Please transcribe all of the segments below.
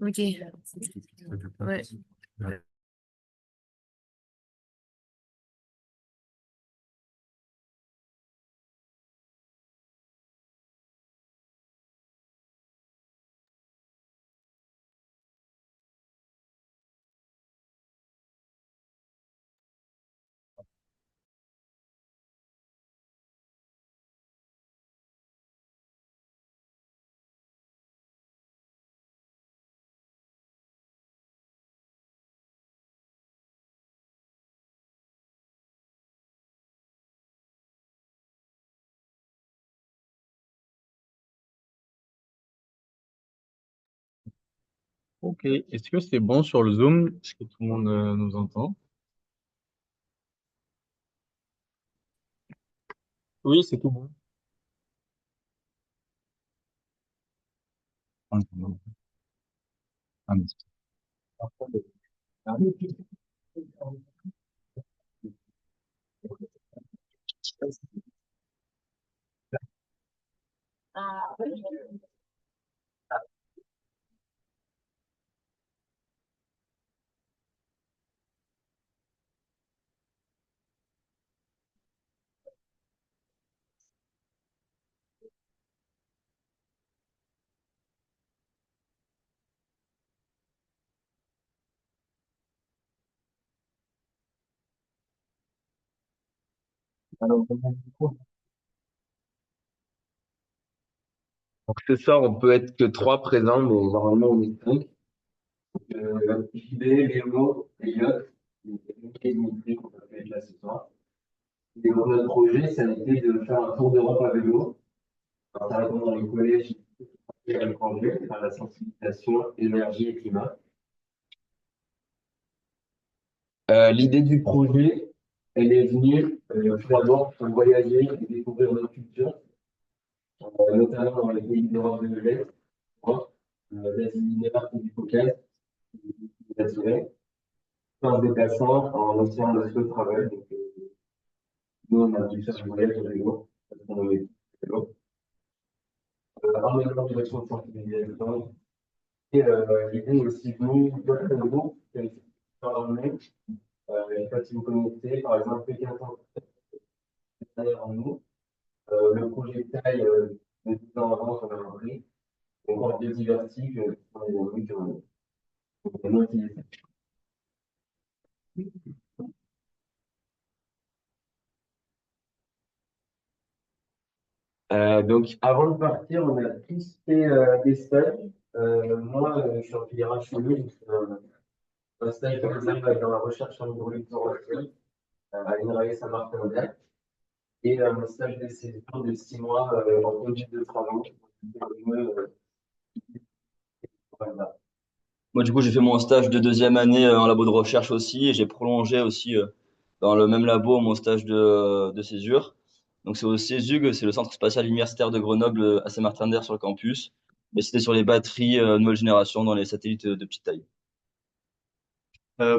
Ok. Ouais. Ok, est-ce que c'est bon sur le Zoom? Est-ce que tout le monde nous entend? Oui, c'est tout bon. Ah, non. Ah, mais alors, donc ce soir, on peut être que trois présents, mais normalement on est cinq. JB, Léo, Elliot, et Dimitri, on peut être là ce soir. Et donc, notre projet, ça a été de faire un tour d'Europe à vélo, en s'arrêtant dans les collèges et à l'étranger, faire la sensibilisation, énergie et climat. L'idée du projet, elle est venue tout d'abord pour voyager et découvrir notre culture, notamment dans les pays d'Europe de l'Est, l'Asie mineure et du Caucase, naturel, tout en se déplaçant en océan de travail. Donc, nous, on a dû faire un voyage à vélo, parce qu'on avait vélo. En même temps, direction de sensibilisation. Et l'idée est aussi venue d'autres groupes qui ont été dans le même. Je ne sais pas si vous connaissez, par exemple, Pékin derrière nous. Le projet taille de 10 ans avant, on a repris. Encore biodiversité, on est devenu qu'on a utilisé. Donc, avant de partir, on a tous fait des stages. Moi, je suis en filière HEU, donc un stage de réserve dans la recherche en hydroélectrolyse à l'INRAE Saint-Martin-en-Laye et un stage de séjour de 6 mois en conduite de travaux. Voilà. Moi, du coup, j'ai fait mon stage de deuxième année en labo de recherche aussi et j'ai prolongé aussi dans le même labo mon stage de césure. Donc, c'est au CESUG, c'est le Centre spatial universitaire de Grenoble à Saint-Martin-d'Air sur le campus. Mais c'était sur les batteries nouvelle génération dans les satellites de petite taille.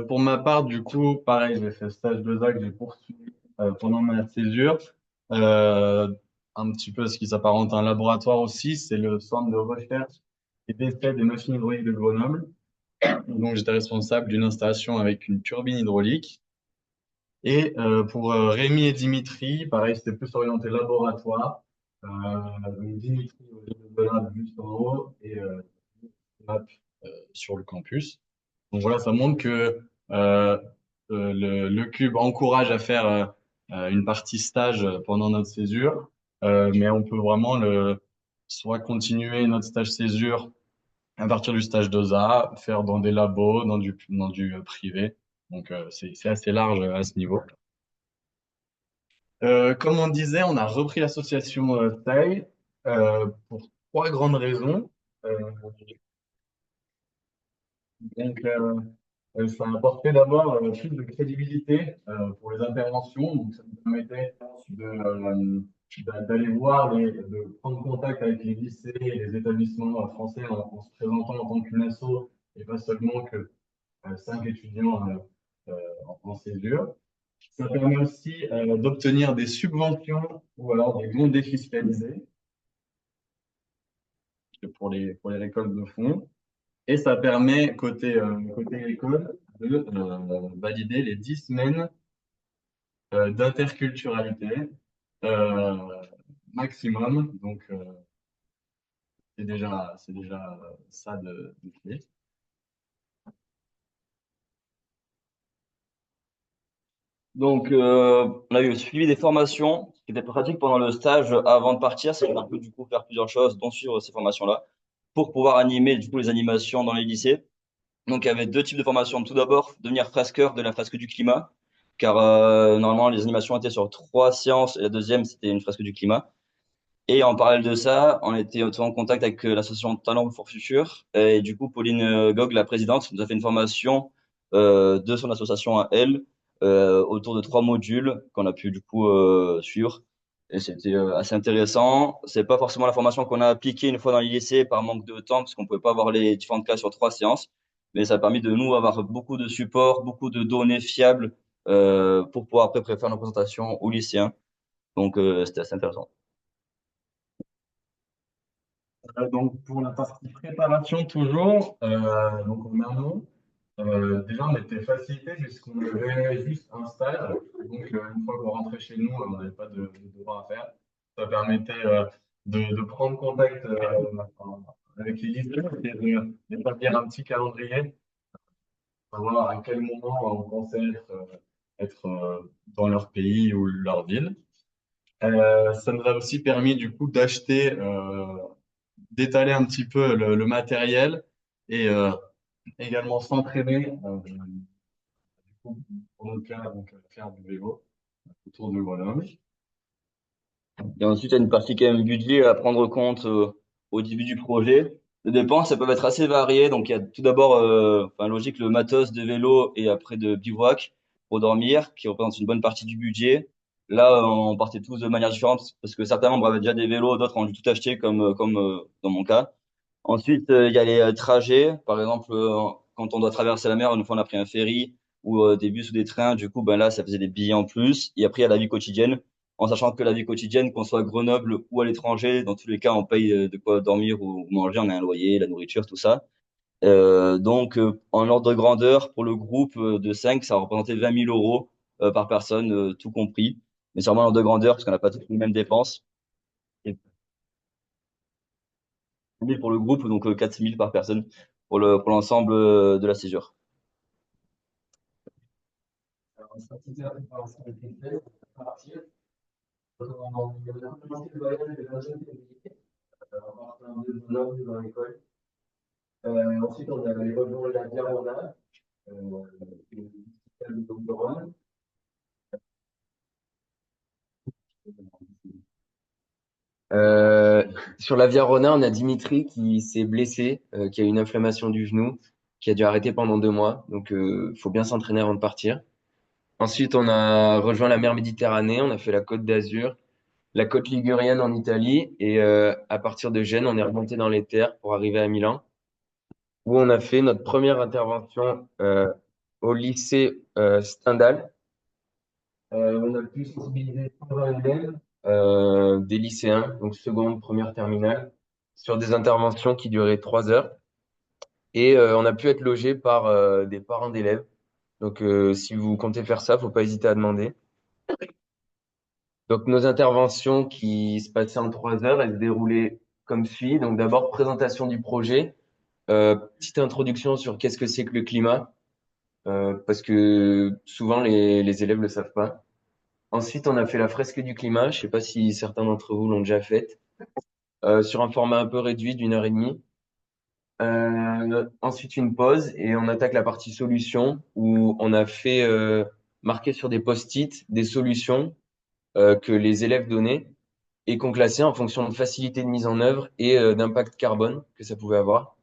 Pour ma part, du coup, pareil, j'ai fait stage 2A que j'ai poursuivi pendant ma césure. Euh, un petit peu ce qui s'apparente à un laboratoire aussi, c'est le centre de recherche et d'essai des machines hydrauliques de Grenoble. Donc, j'étais responsable d'une installation avec une turbine hydraulique. Et pour Rémi et Dimitri, pareil, c'était plus orienté laboratoire. Donc Dimitri au lab juste en haut et lab sur le campus. Donc voilà, ça montre que le Cube encourage à faire une partie stage pendant notre césure, mais on peut vraiment soit continuer notre stage césure à partir du stage 2A, faire dans des labos, dans du privé. Donc c'est assez large à ce niveau. Comme on disait, on a repris l'association TAI pour trois grandes raisons. Euh, Ça a apporté d'abord plus de crédibilité pour les interventions, donc ça nous permettait d'aller voir, de prendre contact avec les lycées et les établissements français en se présentant en tant qu'une asso et pas seulement que 5 étudiants en césure. Ça permet aussi d'obtenir des subventions ou alors des bons défiscalisés. pour les récoltes de fonds. Et ça permet, côté école, de valider les 10 semaines d'interculturalité euh, maximum. Donc, c'est déjà ça de clé. Donc, on a eu suivi des formations qui étaient pratiques pendant le stage avant de partir. C'est qu'on peut du coup faire plusieurs choses, dont suivre ces formations-là, pour pouvoir animer du coup les animations dans les lycées. Donc, il y avait deux types de formations. Tout d'abord, devenir fresqueur de la fresque du climat, car normalement, les animations étaient sur 3 séances et la deuxième, c'était une fresque du climat. Et en parallèle de ça, on était en contact avec l'association Talent pour Futur. Et du coup, Pauline Gog, la présidente, nous a fait une formation de son association à elle, autour de 3 modules qu'on a pu du coup suivre. Et c'était assez intéressant. C'est pas forcément la formation qu'on a appliquée une fois dans les lycées par manque de temps, parce qu'on pouvait pas avoir les différentes classes sur 3 séances. Mais ça a permis de nous avoir beaucoup de supports, beaucoup de données fiables pour pouvoir après faire nos présentations aux lycéens. Donc c'était assez intéressant. Donc, pour la partie préparation, toujours, donc en amont, déjà, on était facilité puisqu'on avait juste un stage. Donc, une fois qu'on rentrait chez nous, on n'avait pas de devoir à faire. Ça permettait de prendre contact avec les lycéens et d'établir un petit calendrier, savoir à quel moment on pensait être dans leur pays ou leur ville. Ça nous a aussi permis du coup d'acheter, d'étaler un petit peu le matériel et également s'entraîner, du coup, pour notre cas, donc faire du vélo autour de Grenoble. Et ensuite, il y a une partie quand même budget à prendre compte au début du projet. Les dépenses, elles peuvent être assez variées. Donc, il y a tout d'abord, enfin, logique, le matos de vélo et après de bivouac pour dormir, qui représente une bonne partie du budget. Là, on partait tous de manière différente parce que certains membres avaient déjà des vélos, d'autres ont dû tout acheter comme dans mon cas. Ensuite, il y a les trajets. Par exemple, quand on doit traverser la mer, une fois on a pris un ferry ou des bus ou des trains. Du coup, ben là, ça faisait des billets en plus. Et après, il y a la vie quotidienne. En sachant que la vie quotidienne, qu'on soit à Grenoble ou à l'étranger, dans tous les cas, on paye de quoi dormir ou manger. On a un loyer, la nourriture, tout ça. Donc, en ordre de grandeur, pour le groupe de 5, ça représentait 20 000 euros par personne, tout compris. Mais c'est vraiment en ordre de grandeur parce qu'on n'a pas toutes les mêmes dépenses. Et 000 pour le groupe, donc 4 000 par personne pour l'ensemble de la césure. Alors, ça, c'est la préparation des tests, on va partir. On a commencé le voyage le 25 février, en partant de Grenoble dans l'école. Ensuite, on avait rejoint la Diaronna, le doctorat. Euh, Sur la Via Rona, on a Dimitri qui s'est blessé, qui a une inflammation du genou, qui a dû arrêter pendant 2 mois. Donc, faut bien s'entraîner avant de partir. Ensuite, on a rejoint la mer Méditerranée, on a fait la Côte d'Azur, la côte ligurienne en Italie, et à partir de Gênes, on est remonté dans les terres pour arriver à Milan, où on a fait notre première intervention au lycée Stendhal. On a pu sensibiliser 120 élèves, des lycéens, donc seconde, première, terminale, sur des interventions qui duraient 3 heures. Et on a pu être logé par des parents d'élèves. Donc, si vous comptez faire ça, faut pas hésiter à demander. Donc, nos interventions qui se passaient en 3 heures, elles se déroulaient comme suit. Donc, d'abord, présentation du projet, petite introduction sur qu'est-ce que c'est que le climat, parce que souvent les élèves le savent pas. Ensuite, on a fait la fresque du climat. Je sais pas si certains d'entre vous l'ont déjà faite, sur un format un peu réduit d'1 heure et demie. Ensuite, une pause et on attaque la partie solution où on a fait marquer sur des post-it des solutions que les élèves donnaient et qu'on classait en fonction de facilité de mise en œuvre et d'impact carbone que ça pouvait avoir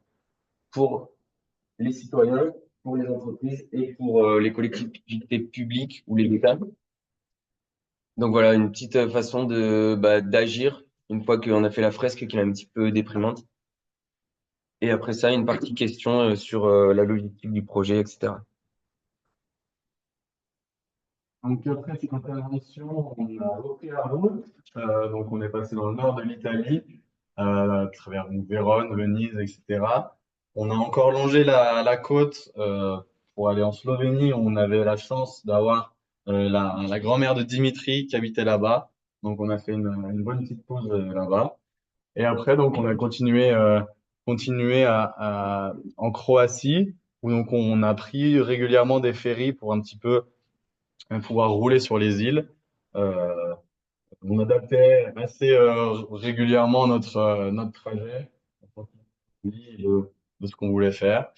pour les citoyens, pour les entreprises et pour les collectivités publiques ou les États. Donc voilà, une petite façon d'agir une fois qu'on a fait la fresque qui est un petit peu déprimante. Et après ça, une partie question sur la logistique du projet, etc. Donc, après cette intervention, on a repris la route. Donc, on est passé dans le nord de l'Italie à travers donc, Vérone, Venise, etc. On a encore longé la côte pour aller en Slovénie. On avait la chance d'avoir la grand-mère de Dimitri qui habitait là-bas. Donc on a fait une bonne petite pause là-bas. Et après, donc, on a continué en Croatie, où donc on a pris régulièrement des ferries pour un petit peu pouvoir rouler sur les îles. Euh, on adaptait assez régulièrement notre trajet en fonction de ce qu'on voulait faire.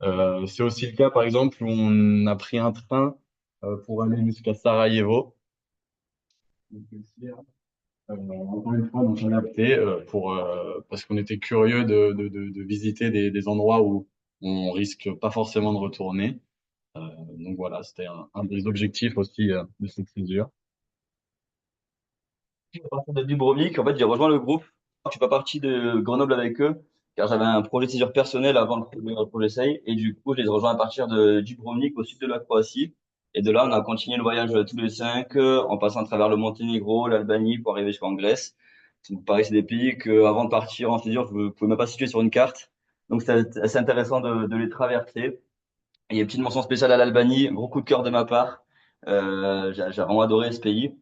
C'est aussi le cas, par exemple, où on a pris un train pour aller jusqu'à Sarajevo. Encore une fois, donc on a opté parce qu'on était curieux de visiter des endroits où on risque pas forcément de retourner. Euh, donc voilà, c'était un des objectifs aussi de cette césure. À partir de Dubrovnik, en fait, j'ai rejoint le groupe. Je suis pas parti de Grenoble avec eux, car j'avais un projet de césure personnel avant le projet SEI. Et du coup, je les ai rejoints à partir de Dubrovnik, au sud de la Croatie. Et de là, on a continué le voyage tous les cinq, en passant à travers le Monténégro, l'Albanie, pour arriver jusqu'en Grèce. Donc, pareil, c'est des pays que, avant de partir en césure, je ne pouvais même pas situer sur une carte. Donc, c'est assez intéressant de les traverser. Et une petite mention spéciale à l'Albanie, gros coup de cœur de ma part. J'ai vraiment adoré ce pays.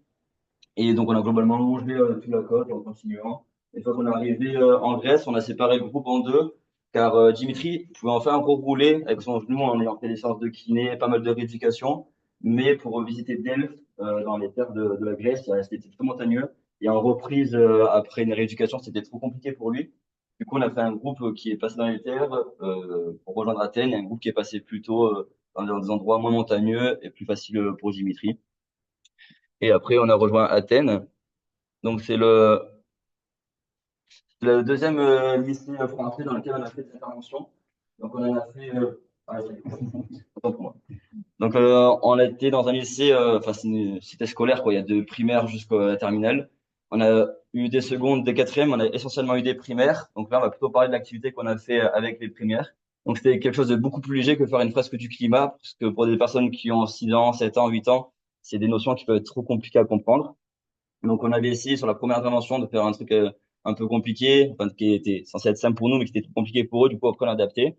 Et donc, on a globalement longé toute la côte en continuant. Et une fois qu'on est arrivé en Grèce, on a séparé le groupe en deux, car Dimitri pouvait enfin rouler avec son genou en ayant fait des séances de kiné, pas mal de rééducation. Mais pour visiter Delphes, dans les terres de la Grèce, c'était très montagneux. Et en reprise, après une rééducation, c'était trop compliqué pour lui. Du coup, on a fait un groupe qui est passé dans les terres pour rejoindre Athènes, et un groupe qui est passé plutôt dans des endroits moins montagneux et plus faciles pour Dimitri. Et après, on a rejoint Athènes. Donc, c'est le deuxième lycée français dans lequel on a fait des interventions. Donc, on en a fait. Autant pour moi. Donc, on a été dans un lycée, enfin, c'est une cité scolaire, quoi. Il y a de primaire jusqu'à la terminale. On a eu des secondes, des quatrièmes, on a essentiellement eu des primaires. Donc là, on va plutôt parler de l'activité qu'on a fait avec les primaires. Donc, c'était quelque chose de beaucoup plus léger que faire une fresque du climat, parce que pour des personnes qui ont 6 ans, 7 ans, 8 ans, c'est des notions qui peuvent être trop compliquées à comprendre. Donc, on avait essayé sur la première intervention de faire un truc un peu compliqué, enfin, qui était censé être simple pour nous, mais qui était trop compliqué pour eux. Du coup, après, on a adapté.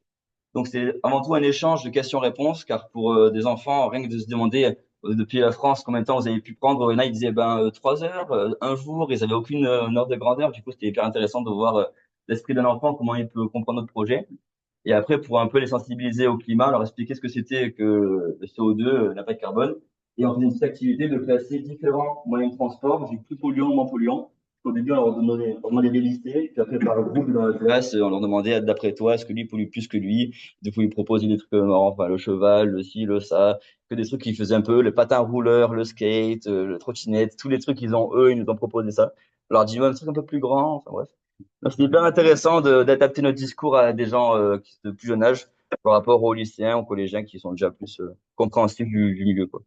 Donc, c'est avant tout un échange de questions-réponses, car pour des enfants, rien que de se demander depuis la France combien de temps vous avez pu prendre, il y en a, ils disaient 3 heures, un jour, ils avaient aucune ordre de grandeur. Du coup, c'était hyper intéressant de voir l'esprit d'un enfant, comment il peut comprendre notre projet. Et après, pour un peu les sensibiliser au climat, leur expliquer ce que c'était que le CO2, l'impact carbone. Et on faisait une petite activité de classer différents moyens de transport, du plus polluant, moins polluant. Au début, on leur demandait des listés, puis après, par groupe dans la classe, on leur demandait, d'après toi, est-ce que lui pollue plus que lui? Du coup, ils proposaient des trucs marrants, enfin, le cheval, le ci, le ça, que des trucs qu'ils faisaient un peu, le patin rouleur, le skate, le trottinette, tous les trucs qu'ils ont, eux, ils nous ont proposé ça. On leur dit même un truc un peu plus grand, enfin bref. Donc, c'est hyper intéressant d'adapter notre discours à des gens de plus jeune âge par rapport aux lycéens, aux collégiens qui sont déjà plus compréhensifs du milieu, quoi.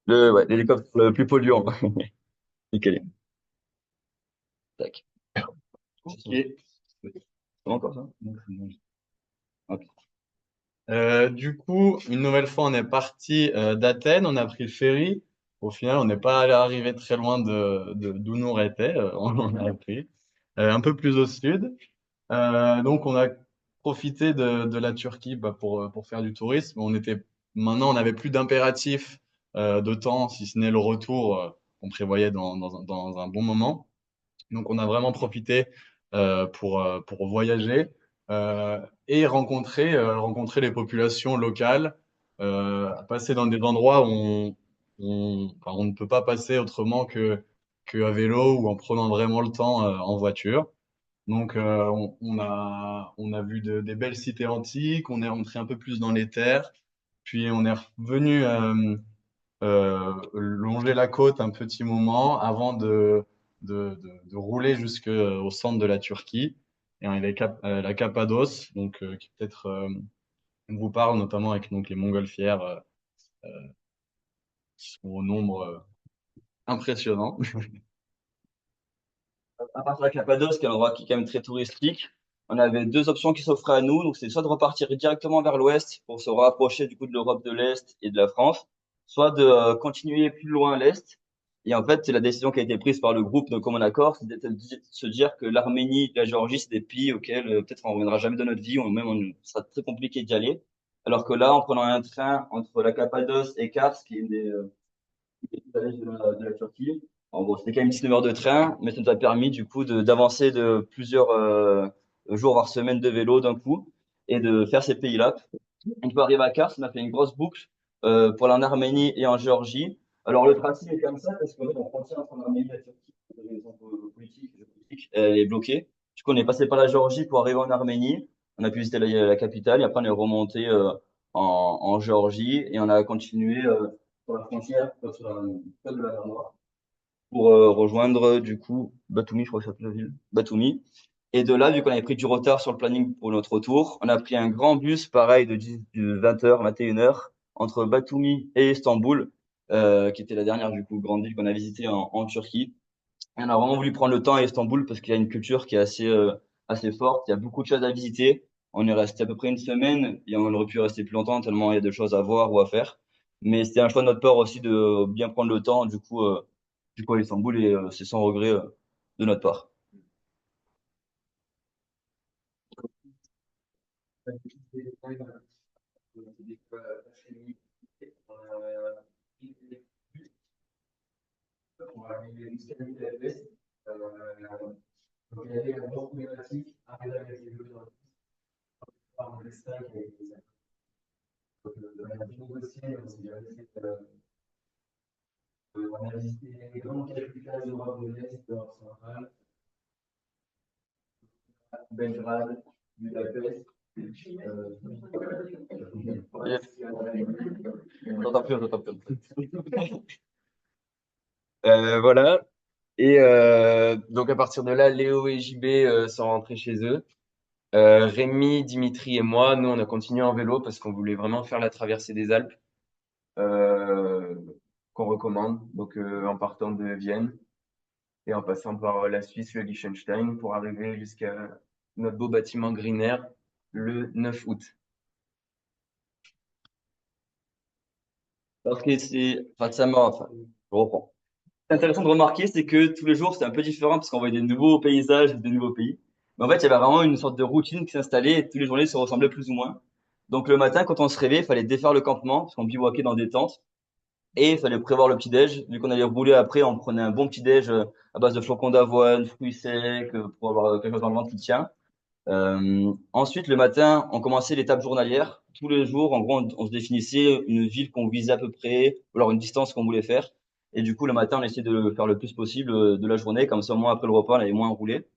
Ouais, l'hélicoptère le plus polluant. Nickel. Tac. Ok. C'est bon encore ça? Ok. Du coup, une nouvelle fois, on est parti d'Athènes, on a pris le ferry. Au final, on n'est pas arrivé très loin d'où nous était, on en a pris un peu plus au sud. Donc, on a profité de la Turquie pour faire du tourisme. Maintenant, on n'avait plus d'impératif de temps, si ce n'est le retour qu'on prévoyait dans un bon moment. Donc, on a vraiment profité pour voyager et rencontrer les populations locales, passer dans des endroits où enfin, on ne peut pas passer autrement qu'à vélo ou en prenant vraiment le temps en voiture. Donc, on a vu des belles cités antiques, on est rentré un peu plus dans les terres, puis on est revenu longer la côte un petit moment avant de rouler jusqu'au centre de la Turquie. Et on est la Cappadoce, donc, qui peut-être vous parle, notamment avec donc, les montgolfières qui sont au nombre impressionnant. À part la Cappadoce, qui est un endroit qui est quand même très touristique, on avait deux options qui s'offraient à nous. Donc, c'est soit de repartir directement vers l'ouest pour se rapprocher du coup de l'Europe de l'Est et de la France, soit de continuer plus loin à l'est Et en fait, la décision qui a été prise par le groupe de commun accord, c'était de se dire que l'Arménie et la Géorgie, c'est des pays auxquels peut-être on ne reviendra jamais dans notre vie, ou même ça sera très compliqué d'y aller. Alors que là, en prenant un train entre la Cappadoce et Kars, qui est une des à l'est de la Turquie, en gros, c'était quand même une petite heure de train, mais ça nous a permis du coup d'avancer de plusieurs jours, voire semaines de vélo d'un coup, et de faire ces pays-là. Une fois arrivé à Kars, on a fait une grosse boucle pour aller en Arménie et en Géorgie. Alors le tracé est comme ça parce qu'en fait, la frontière entre l'Arménie et la Turquie, pour des raisons politiques et géopolitiques, elle est bloquée. Du coup, on est passé par la Géorgie pour arriver en Arménie. On a pu visiter la capitale et après on est remonté en Géorgie et on a continué sur la frontière, sur la côte de la mer Noire pour rejoindre du coup Batumi, je crois que c'est la ville, Batumi. Et de là, vu qu'on avait pris du retard sur le planning pour notre retour, on a pris un grand bus, pareil, de 20h, 21h, entre Batumi et Istanbul, qui était la dernière, du coup, grande ville qu'on a visitée en Turquie. Et on a vraiment voulu prendre le temps à Istanbul parce qu'il y a une culture qui est assez forte. Il y a beaucoup de choses à visiter. On est resté à peu près une semaine et on aurait pu rester plus longtemps tellement il y a de choses à voir ou à faire. Mais c'était un choix de notre part aussi de bien prendre le temps, du coup à Istanbul et c'est sans regret de notre part. On va arriver jusqu'à l'UTFS. Donc, il y avait la grosse problématique, arriver avec les jeux dans le stack avec les acteurs. Donc, on a négocié, on s'est dit, on a visité les grandes capitales d'Europe de l'Est, d'Europe centrale, Belgrade, Budapest. J'entends plus, j'entends plus. Voilà. Et donc à partir de là, Léo et JB sont rentrés chez eux. Rémi, Dimitri et moi, nous, on a continué en vélo parce qu'on voulait vraiment faire la traversée des Alpes euh, qu'on recommande. Donc en partant de Vienne et en passant par la Suisse, le Liechtenstein, pour arriver jusqu'à notre beau bâtiment Greenair le 9 août. Parce que enfin, je reprends. C'est intéressant de remarquer, c'est que tous les jours, c'était un peu différent parce qu'on voyait des nouveaux paysages, des nouveaux pays. Mais en fait, il y avait vraiment une sorte de routine qui s'installait et toutes les journées se ressemblaient plus ou moins. Donc le matin, quand on se réveillait, il fallait défaire le campement parce qu'on bivouaquait dans des tentes et il fallait prévoir le petit-déj. Vu qu'on allait rouler après, on prenait un bon petit-déj à base de flocons d'avoine, fruits secs, pour avoir quelque chose dans le ventre qui tient. Ensuite, le matin, on commençait l'étape journalière. Tous les jours, en gros, on se définissait une ville qu'on visait à peu près, ou alors une distance qu'on voulait faire. Et du coup, le matin, on essayait de le faire le plus possible de la journée. Comme ça, au moins, après le repas, on avait moins roulé.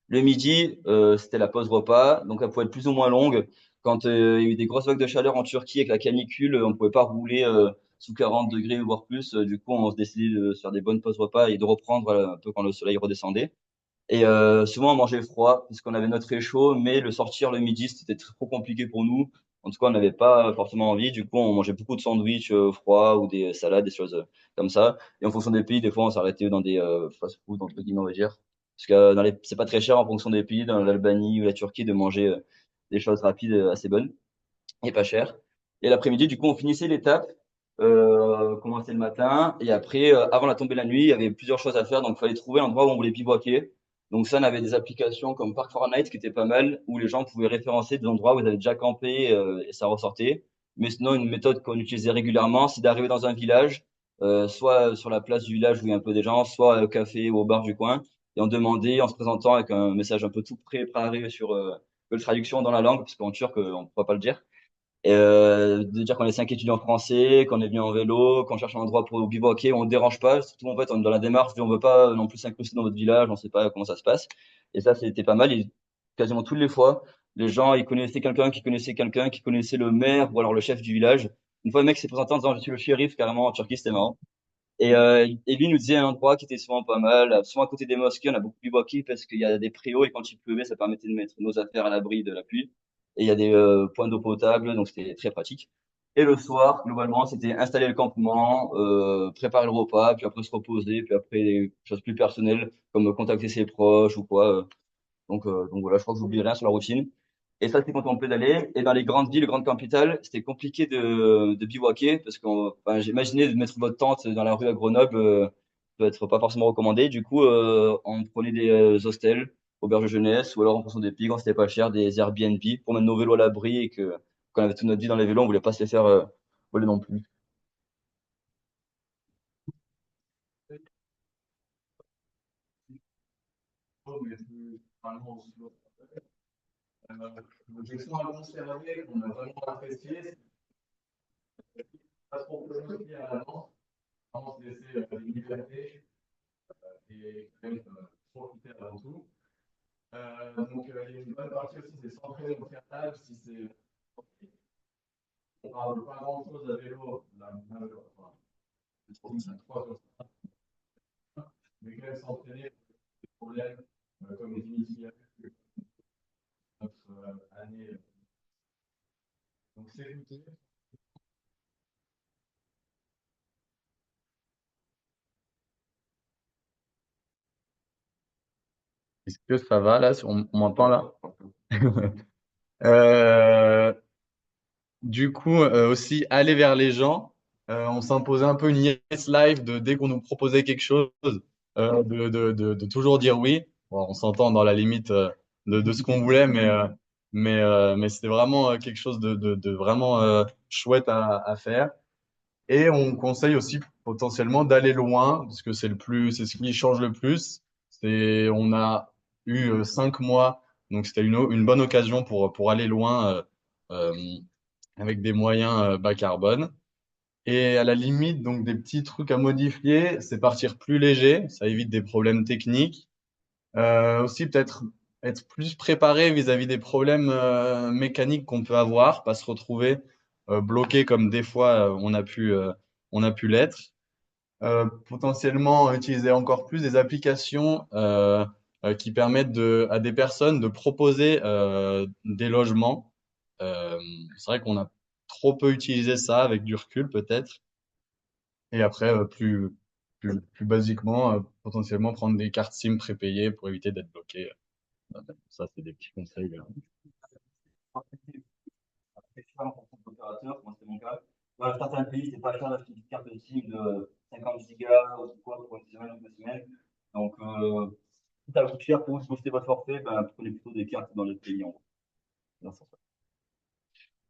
Le midi, c'était la pause repas. Donc, elle pouvait être plus ou moins longue. Quand il y a eu des grosses vagues de chaleur en Turquie avec la canicule, on ne pouvait pas rouler sous 40 degrés, voire plus. Du coup, on se décidait de se faire des bonnes pauses repas et de reprendre un peu quand le soleil redescendait. Et souvent, on mangeait froid parce qu'on avait notre réchaud, mais le sortir le midi, c'était trop compliqué pour nous. En tout cas, on n'avait pas forcément envie. Du coup, on mangeait beaucoup de sandwichs froids ou des salades, des choses comme ça. Et en fonction des pays, des fois, on s'arrêtait dans des fast-food, entre guillemets, on va dire. Parce que c'est pas très cher en fonction des pays, dans l'Albanie ou la Turquie, de manger des choses rapides assez bonnes et pas chères. Et l'après-midi, du coup, on finissait l'étape, commençait le matin. Et après, avant la tombée de la nuit, il y avait plusieurs choses à faire. Donc, il fallait trouver l'endroit où on voulait bivouaquer. Donc ça, on avait des applications comme Park Fortnite qui étaient pas mal, où les gens pouvaient référencer des endroits où ils avaient déjà campé et ça ressortait. Mais sinon, une méthode qu'on utilisait régulièrement, c'est d'arriver dans un village, soit sur la place du village où il y a un peu des gens, soit au café ou au bar du coin, et on demandait, en se présentant avec un message un peu tout prêt à arriver sur une traduction dans la langue, parce qu'en turc, on ne pourra pas le dire. Et de dire qu'on est 5 étudiants français, qu'on est venu en vélo, qu'on cherche un endroit pour bivouaquer, on ne dérange pas. Surtout, en fait, on est dans la démarche, on ne veut pas non plus s'incruster dans votre village, on ne sait pas comment ça se passe. Et ça, c'était pas mal. Et quasiment toutes les fois, les gens, ils connaissaient quelqu'un qui connaissait quelqu'un qui connaissait le maire ou alors le chef du village. Une fois, le mec s'est présenté en disant, je suis le shérif, carrément, en Turquie, c'était marrant. Et lui nous disait un endroit qui était souvent pas mal, souvent à côté des mosquées, on a beaucoup bivouaqué parce qu'il y a des préaux et quand il pleuvait, ça permettait de mettre nos affaires à l'abri de la pluie. Et il y a des points d'eau potable, donc c'était très pratique. Et le soir, globalement, c'était installer le campement, préparer le repas, puis après se reposer, puis après des choses plus personnelles comme contacter ses proches ou quoi. Donc voilà, je crois que j'oublie rien sur la routine. Et ça, c'est quand on pédalait. Et dans les grandes villes, les grandes capitales, c'était compliqué de bivouaquer parce que j'imaginais de mettre votre tente dans la rue à Grenoble, peut être pas forcément recommandé. Du coup, on prenait des hostels, auberges de jeunesse, ou alors en fonction des pays, quand c'était pas cher, des Airbnb pour mettre nos vélos à l'abri et que quand on avait toute notre vie dans les vélos, on voulait pas se les faire voler non plus. Mais plus vraiment au slow. Donc, ils sont à conserver, qu'on a vraiment apprécié. C'est pas trop planifié à l'avance, vraiment se laisser des libertés et quand même profiter avant tout. Il y a une bonne partie aussi, c'est s'entraîner au cartable. Si c'est, on parle pas grand-chose à vélo, là, enfin, c'est 3 sur 5, mais quand même s'entraîner, des problèmes comme les initiales, notre année. Donc c'est goûté. Est-ce que ça va là? On m'entend là? Euh, du coup, aussi aller vers les gens. On s'imposait un peu une yes life de dès qu'on nous proposait quelque chose, de toujours dire oui. Bon, on s'entend dans la limite de ce qu'on voulait, mais c'était vraiment quelque chose de vraiment chouette à faire. Et on conseille aussi potentiellement d'aller loin, parce que c'est ce qui change le plus. On a eu 5 mois, donc c'était une bonne occasion pour aller loin euh, avec des moyens bas carbone. Et à la limite, donc des petits trucs à modifier, c'est partir plus léger, ça évite des problèmes techniques. Aussi peut-être être plus préparé vis-à-vis des problèmes mécaniques qu'on peut avoir, pas se retrouver bloqué comme des fois on a pu l'être. Potentiellement utiliser encore plus des applications qui permettent à des personnes de proposer des logements. Euh, c'est vrai qu'on a trop peu utilisé ça avec du recul peut-être. Et après, plus basiquement, potentiellement prendre des cartes SIM prépayées pour éviter d'être bloqué. Ça, c'est des petits conseils. Après, je sais pas en fonction de l'opérateur, moi c'était mon cas. Voilà, certains pays, c'est pas cher d'acheter une carte SIM de 50 gigas ou quoi pour une semaine ou 2 semaines. Donc, si ça coûte cher pour vous, si vous achetez votre forfait, ben, prenez plutôt des cartes dans les pays en gros. Dans ce sens-là.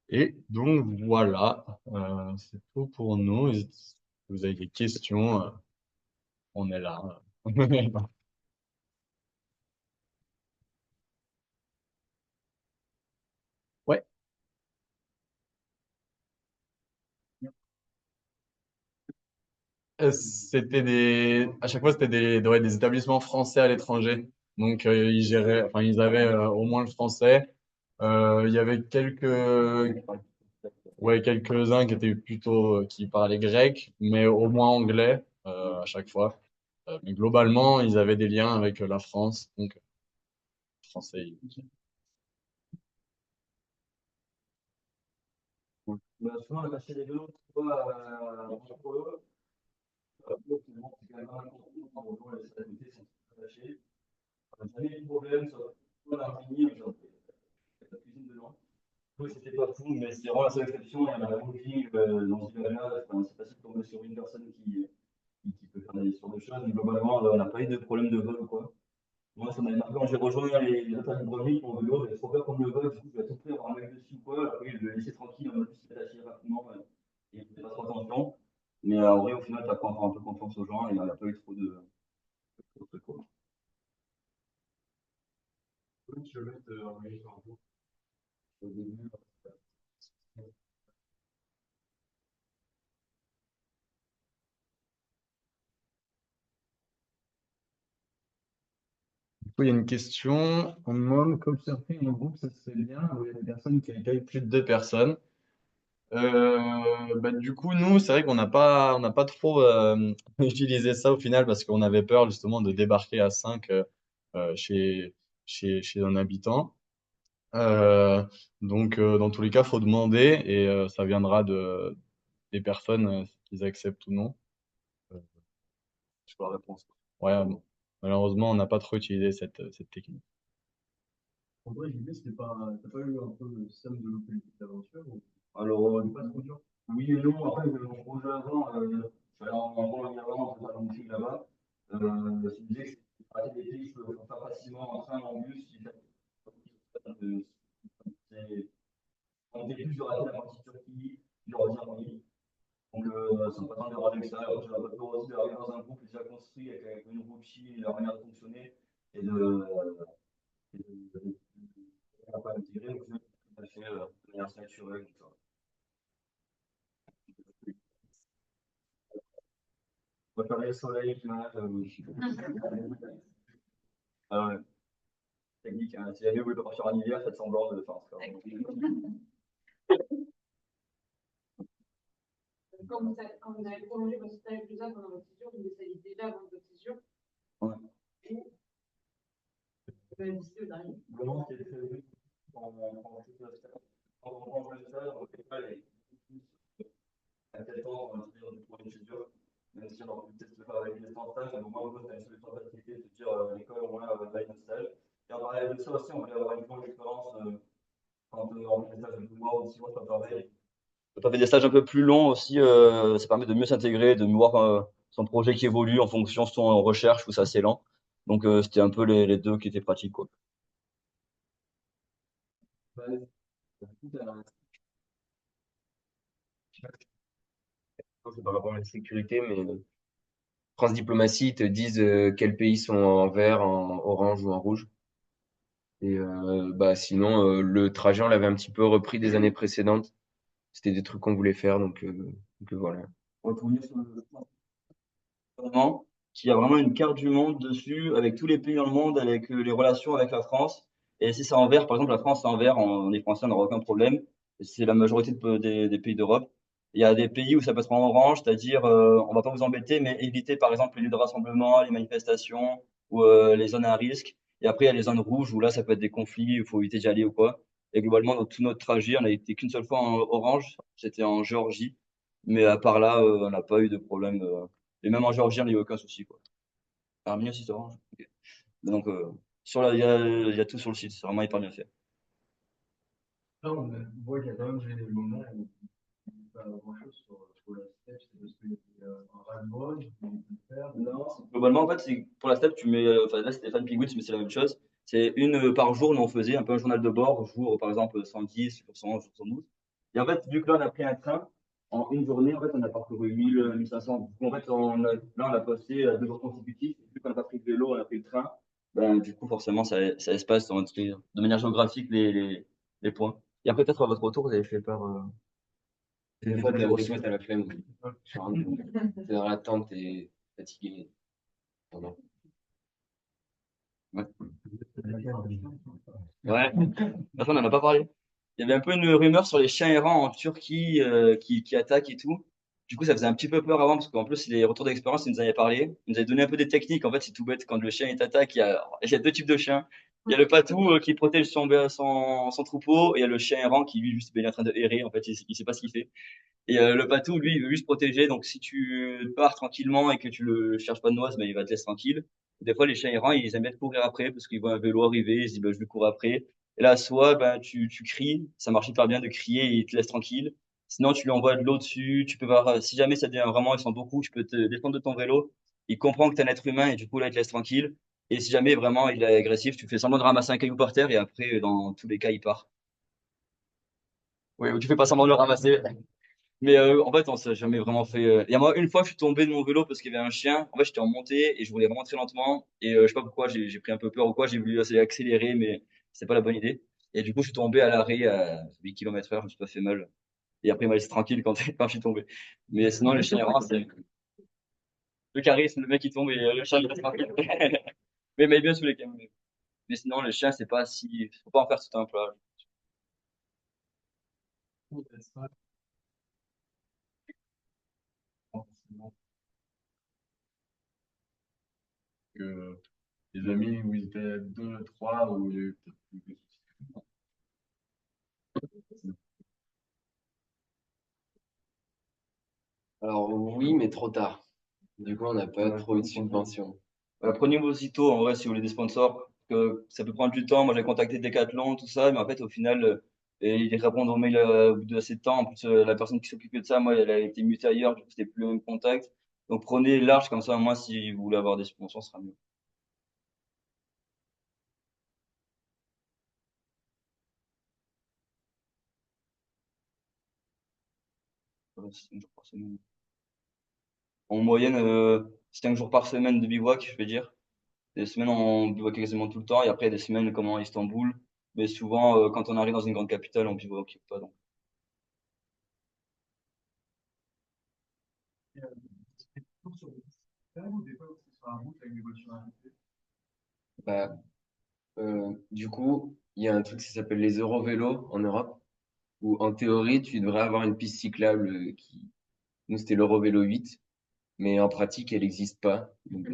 Et donc, voilà, c'est tout pour nous. Si vous avez des questions, on est là. Ouais. À chaque fois, c'était ouais, des établissements français à l'étranger. Donc, ils géraient, enfin, ils avaient au moins le français. Il y avait ouais, quelques-uns qui étaient plutôt, qui parlaient grec, mais au moins anglais, à chaque fois. Mais globalement, ils avaient des liens avec la France, donc français. Ben, souvent, on a acheté des vélos, soit pour eux, finalement, c'est quand même pas mal compliqué, quand on voit les stabilités sont attachées. On n'a jamais eu de problème, soit dans la cuisine, la cuisine dedans. Oui, c'était pas fou, mais c'est vraiment la seule exception. Il y en a vraiment qui, dans ce cas-là, c'est facile de tomber sur une personne qui peut faire sur des choses, mais globalement, on n'a pas eu de problème de vol ou quoi. Moi, ça m'avait marqué quand j'ai rejoint les autres Libreville pour le vélo, j'avais trop peur qu'on me le vole, du coup, je vais à tout prix avoir un mec dessus ou quoi. Après, je le laisser tranquille, on m'a plus attaché rapidement, et il pas trop attention. Mais en vrai, au final, tu apprends un peu confiance aux gens et il n'y a pas eu trop de trucs, quoi. Au début, Du coup, il y a une question. On demande, couchsurfing en groupe, ça se fait bien, où il y a des personnes qui accueillent plus de 2 personnes. Bah, du coup, nous, c'est vrai on n'a pas trop utilisé ça au final parce qu'on avait peur justement de débarquer à 5 chez, chez un habitant. Euh, dans tous les cas, faut demander et ça viendra des personnes s'ils acceptent ou non. Euh, je vois la réponse. ouais, bon. Malheureusement, on n'a pas trop utilisé cette technique. En vrai, l'idée, c'était pas. T'as pas eu un peu le seum de louper une petite aventure ou Alors, pas trop dur? oui et non, après, mon projet avant, je suis allé en Roumanie avant, on fait pas de là-bas. Je me disais que c'était arrêter des pays, je peux faire facilement en train, en bus, si ça- c'est- on était plus de rater la partie Turquie, puis de revenir en ligne. Donc, ça me pas tant de rater que ça. J'ai un peu peur aussi d'arriver dans un groupe déjà construit avec une routine, la manière de fonctionner, et de pas intégrer, donc je l'ai fait de manière assez naturelle. Je préférais le soleil que la neige. Ah ouais, technique, hein. Si jamais vous voulez pas partir en hiver, faites semblant de le faire. Quand vous avez prolongé votre stage visa pendant votre séjour, vous le saviez déjà avant votre séjour. Ouais. Et vous avez décidé au dernier. Vraiment, ce qui est prévu quand on fait le stage, quand on prend le stage, on fait pas les à quel temps on va dire du premier séjour, même si on aurait pu peut-être le faire avec les temps de stage, mais au moins, on a une solution de facilité de dire l'école, au moins, va une stage. Et en parallèle de ça aussi, on peut avoir une bonne expérience quand on fait des stages de 2 mois ou 6 mois, ça permet. Quand on fait des stages un peu plus longs aussi, ça permet de mieux s'intégrer, de mieux voir son projet qui évolue en fonction de son recherche ou c'est assez lent. Donc, c'était un peu les deux qui étaient pratiques, quoi. C'est par rapport à la sécurité, mais France Diplomatie, ils te disent quels pays sont en vert, en orange ou en rouge. Et bah sinon, le trajet, on l'avait un petit peu repris des années précédentes. C'était des trucs qu'on voulait faire, donc voilà. Retourner sur le vraiment, qui a vraiment une carte du monde dessus, avec tous les pays dans le monde, avec les relations avec la France. Et si c'est en vert, par exemple, la France c'est en vert, on est français, on n'aura aucun problème. C'est la majorité des pays d'Europe. Il y a des pays où ça peut être en orange, c'est-à-dire on va pas vous embêter, mais éviter par exemple les lieux de rassemblement, les manifestations ou les zones à risque. Et après, il y a les zones rouges où là, ça peut être des conflits, il faut éviter d'y aller ou quoi. Et globalement, dans tout notre trajet, on a été qu'une seule fois en orange, c'était en Géorgie. Mais à part là, on n'a pas eu de problème. Et même en géorgien, il n'y a eu aucun souci, quoi. Arménien aussi, c'est orange. Ok. Donc, il y a tout sur le site, c'est vraiment hyper bien fait. Là, on voit qu'il y a quand même des moments où on ne peut pas grand-chose sur la step, c'est parce qu'il y a un ras-le-bol, il faut le faire. Non, globalement, en fait, c'est pour la step, tu mets, enfin là, Stéphane Pigouit, mais c'est la même chose. C'est une par jour, nous on faisait un peu un journal de bord, jour par exemple 110, jour 111, jour 112. Et en fait, vu que là, on a pris un train, en une journée, en fait, on a parcouru 1000, 1500. En fait, là, on a passé 2 jours consécutifs. Vu qu'on n'a pas pris de vélo, on a pris le train. Ben, du coup, forcément, ça espace de manière géographique les points. Et après, peut-être à votre retour, vous avez fait par. Des fois, t'as aussi, t'as la flemme. Tu rentres, t'es dans l'attente, t'es fatigué. Pardon. Ouais. Ouais. Attends, on n'en a pas parlé. Il y avait un peu une rumeur sur les chiens errants en Turquie qui attaquent et tout. Du coup, ça faisait un petit peu peur avant parce qu'en plus, les retours d'expérience, ils nous avaient parlé. Ils nous avaient donné un peu des techniques. En fait, c'est tout bête. Quand le chien il t'attaque, il y a deux types de chiens. Il y a le patou qui protège son troupeau et il y a le chien errant qui, lui, juste, ben, il est en train de errer. En fait, il sait pas ce qu'il fait. Et le patou, lui, il veut juste protéger. Donc, si tu pars tranquillement et que tu le cherches pas de noise, ben, il va te laisser tranquille. Des fois, les chiens errants, ils aiment bien te courir après parce qu'ils voient un vélo arriver, ils se disent, ben, je lui cours après. Et là, soit ben, tu cries, ça marche hyper bien de crier et il te laisse tranquille. Sinon, tu lui envoies de l'eau dessus. Tu peux voir, si jamais ça devient vraiment, ils sont beaucoup, tu peux te descendre de ton vélo. Il comprend que tu es un être humain et du coup, là, il te laisse tranquille. Et si jamais vraiment il est agressif, tu fais semblant de ramasser un caillou par terre et après, dans tous les cas, il part. Oui, ou tu fais pas semblant de le ramasser. Mais en fait, on s'est jamais vraiment fait. Il y a moi, une fois, je suis tombé de mon vélo parce qu'il y avait un chien. En fait, j'étais en montée et je voulais vraiment très lentement. Et je sais pas pourquoi, j'ai pris un peu peur ou quoi. J'ai voulu accélérer, mais c'est pas la bonne idée. Et du coup, je suis tombé à l'arrêt à 8 km/h. Je me suis pas fait mal. Et après, il m'a laissé tranquille quand je suis tombé. Mais sinon, le chien errant, c'est le charisme, le mec qui tombe et le chien il reste tranquille. Mais il m'a bien saoulé quand même. Mais sinon, le chien, c'est pas si. Faut pas en faire tout un plat. Que les amis où ils étaient deux, trois, où il y a eu peut-être plus de soucis. Alors oui, mais trop tard. Du coup, on n'a pas trop eu de subvention. Prenez vos Zito, en vrai, si vous voulez des sponsors. que ça peut prendre du temps. Moi, j'ai contacté Decathlon, tout ça, mais en fait, au final, et ils répondent aux mails au bout de assez de temps. En plus, la personne qui s'occupait de ça, moi, elle a été mutée ailleurs, du coup, c'était plus le même contact. Donc, prenez large, comme ça, au moins, si vous voulez avoir des subventions, ce sera mieux. Voilà, 5 jours par semaine. En moyenne, 5 jours par semaine de bivouac, je vais dire. Des semaines, on bivouac quasiment tout le temps, et après, des semaines comme à Istanbul. Mais souvent, quand on arrive dans une grande capitale, on bivouac pas. Donc. Et, c'était toujours sur le système ou des fois c'est sur la route avec des voitures arrêtées? Bah, du coup, il y a un truc qui s'appelle les Eurovélos en Europe, où en théorie, tu devrais avoir une piste cyclable nous, c'était l'Eurovélo 8, mais en pratique, elle n'existe pas. Donc,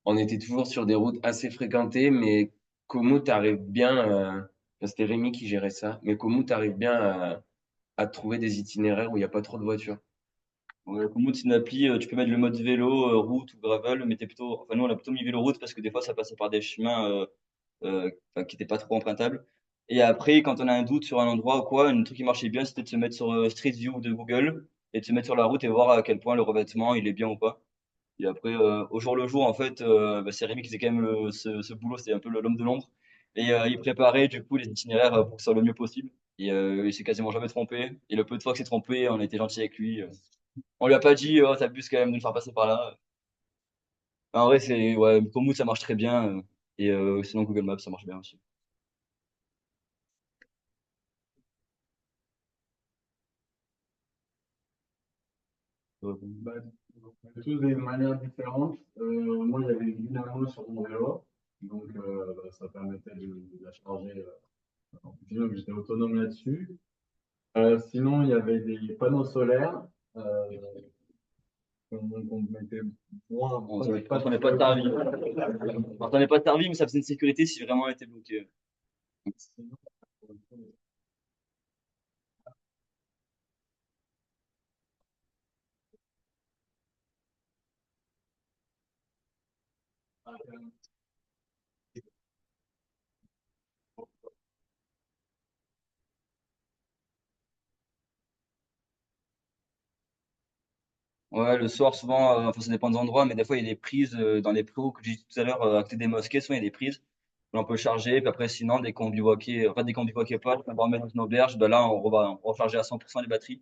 on était toujours sur des routes assez fréquentées, mais Komoot t'arrives bien, enfin, c'était Rémi qui gérait ça, mais Komoot t'arrives bien à trouver des itinéraires où il n'y a pas trop de voitures. Ouais, Komoot, c'est une appli, tu peux mettre le mode vélo, route ou gravel, mais enfin, nous, on a plutôt mis vélo route parce que des fois, ça passait par des chemins, enfin, qui étaient pas trop empruntables. Et après, quand on a un doute sur un endroit ou quoi, un truc qui marchait bien, c'était de se mettre sur Street View de Google et de se mettre sur la route et voir à quel point le revêtement, il est bien ou pas. Et après, au jour le jour, en fait, bah, c'est Rémi qui faisait quand même ce boulot, c'était un peu l'homme de l'ombre. Et il préparait du coup les itinéraires pour que ce soit le mieux possible. Et il s'est quasiment jamais trompé. Et le peu de fois qu'il s'est trompé, on a été gentil avec lui. On lui a pas dit, oh, t'abuses quand même de me faire passer par là. En vrai, ouais, Komoot, ça marche très bien. Et sinon, Google Maps, ça marche bien aussi. Bah, on a tous des manières différentes. Moi, j'avais une dynamo sur mon vélo, donc bah, ça permettait de la charger en continu, donc j'étais autonome là-dessus. Sinon, il y avait des panneaux solaires qu'on mettait moins, On prenait pas de tarvi. On prenait pas de tarvi, mais ça faisait une sécurité si vraiment on était bloqué. sinon, Ouais, le soir, souvent, enfin, ça dépend des endroits, mais des fois, il y a des prises dans les pros que j'ai dit tout à l'heure, à côté des mosquées, souvent, il y a des prises où on peut charger. Puis après, sinon, dès qu'on bivouaquait pas, on va remettre dans une auberge, bah là, on rechargeait à 100% les batteries.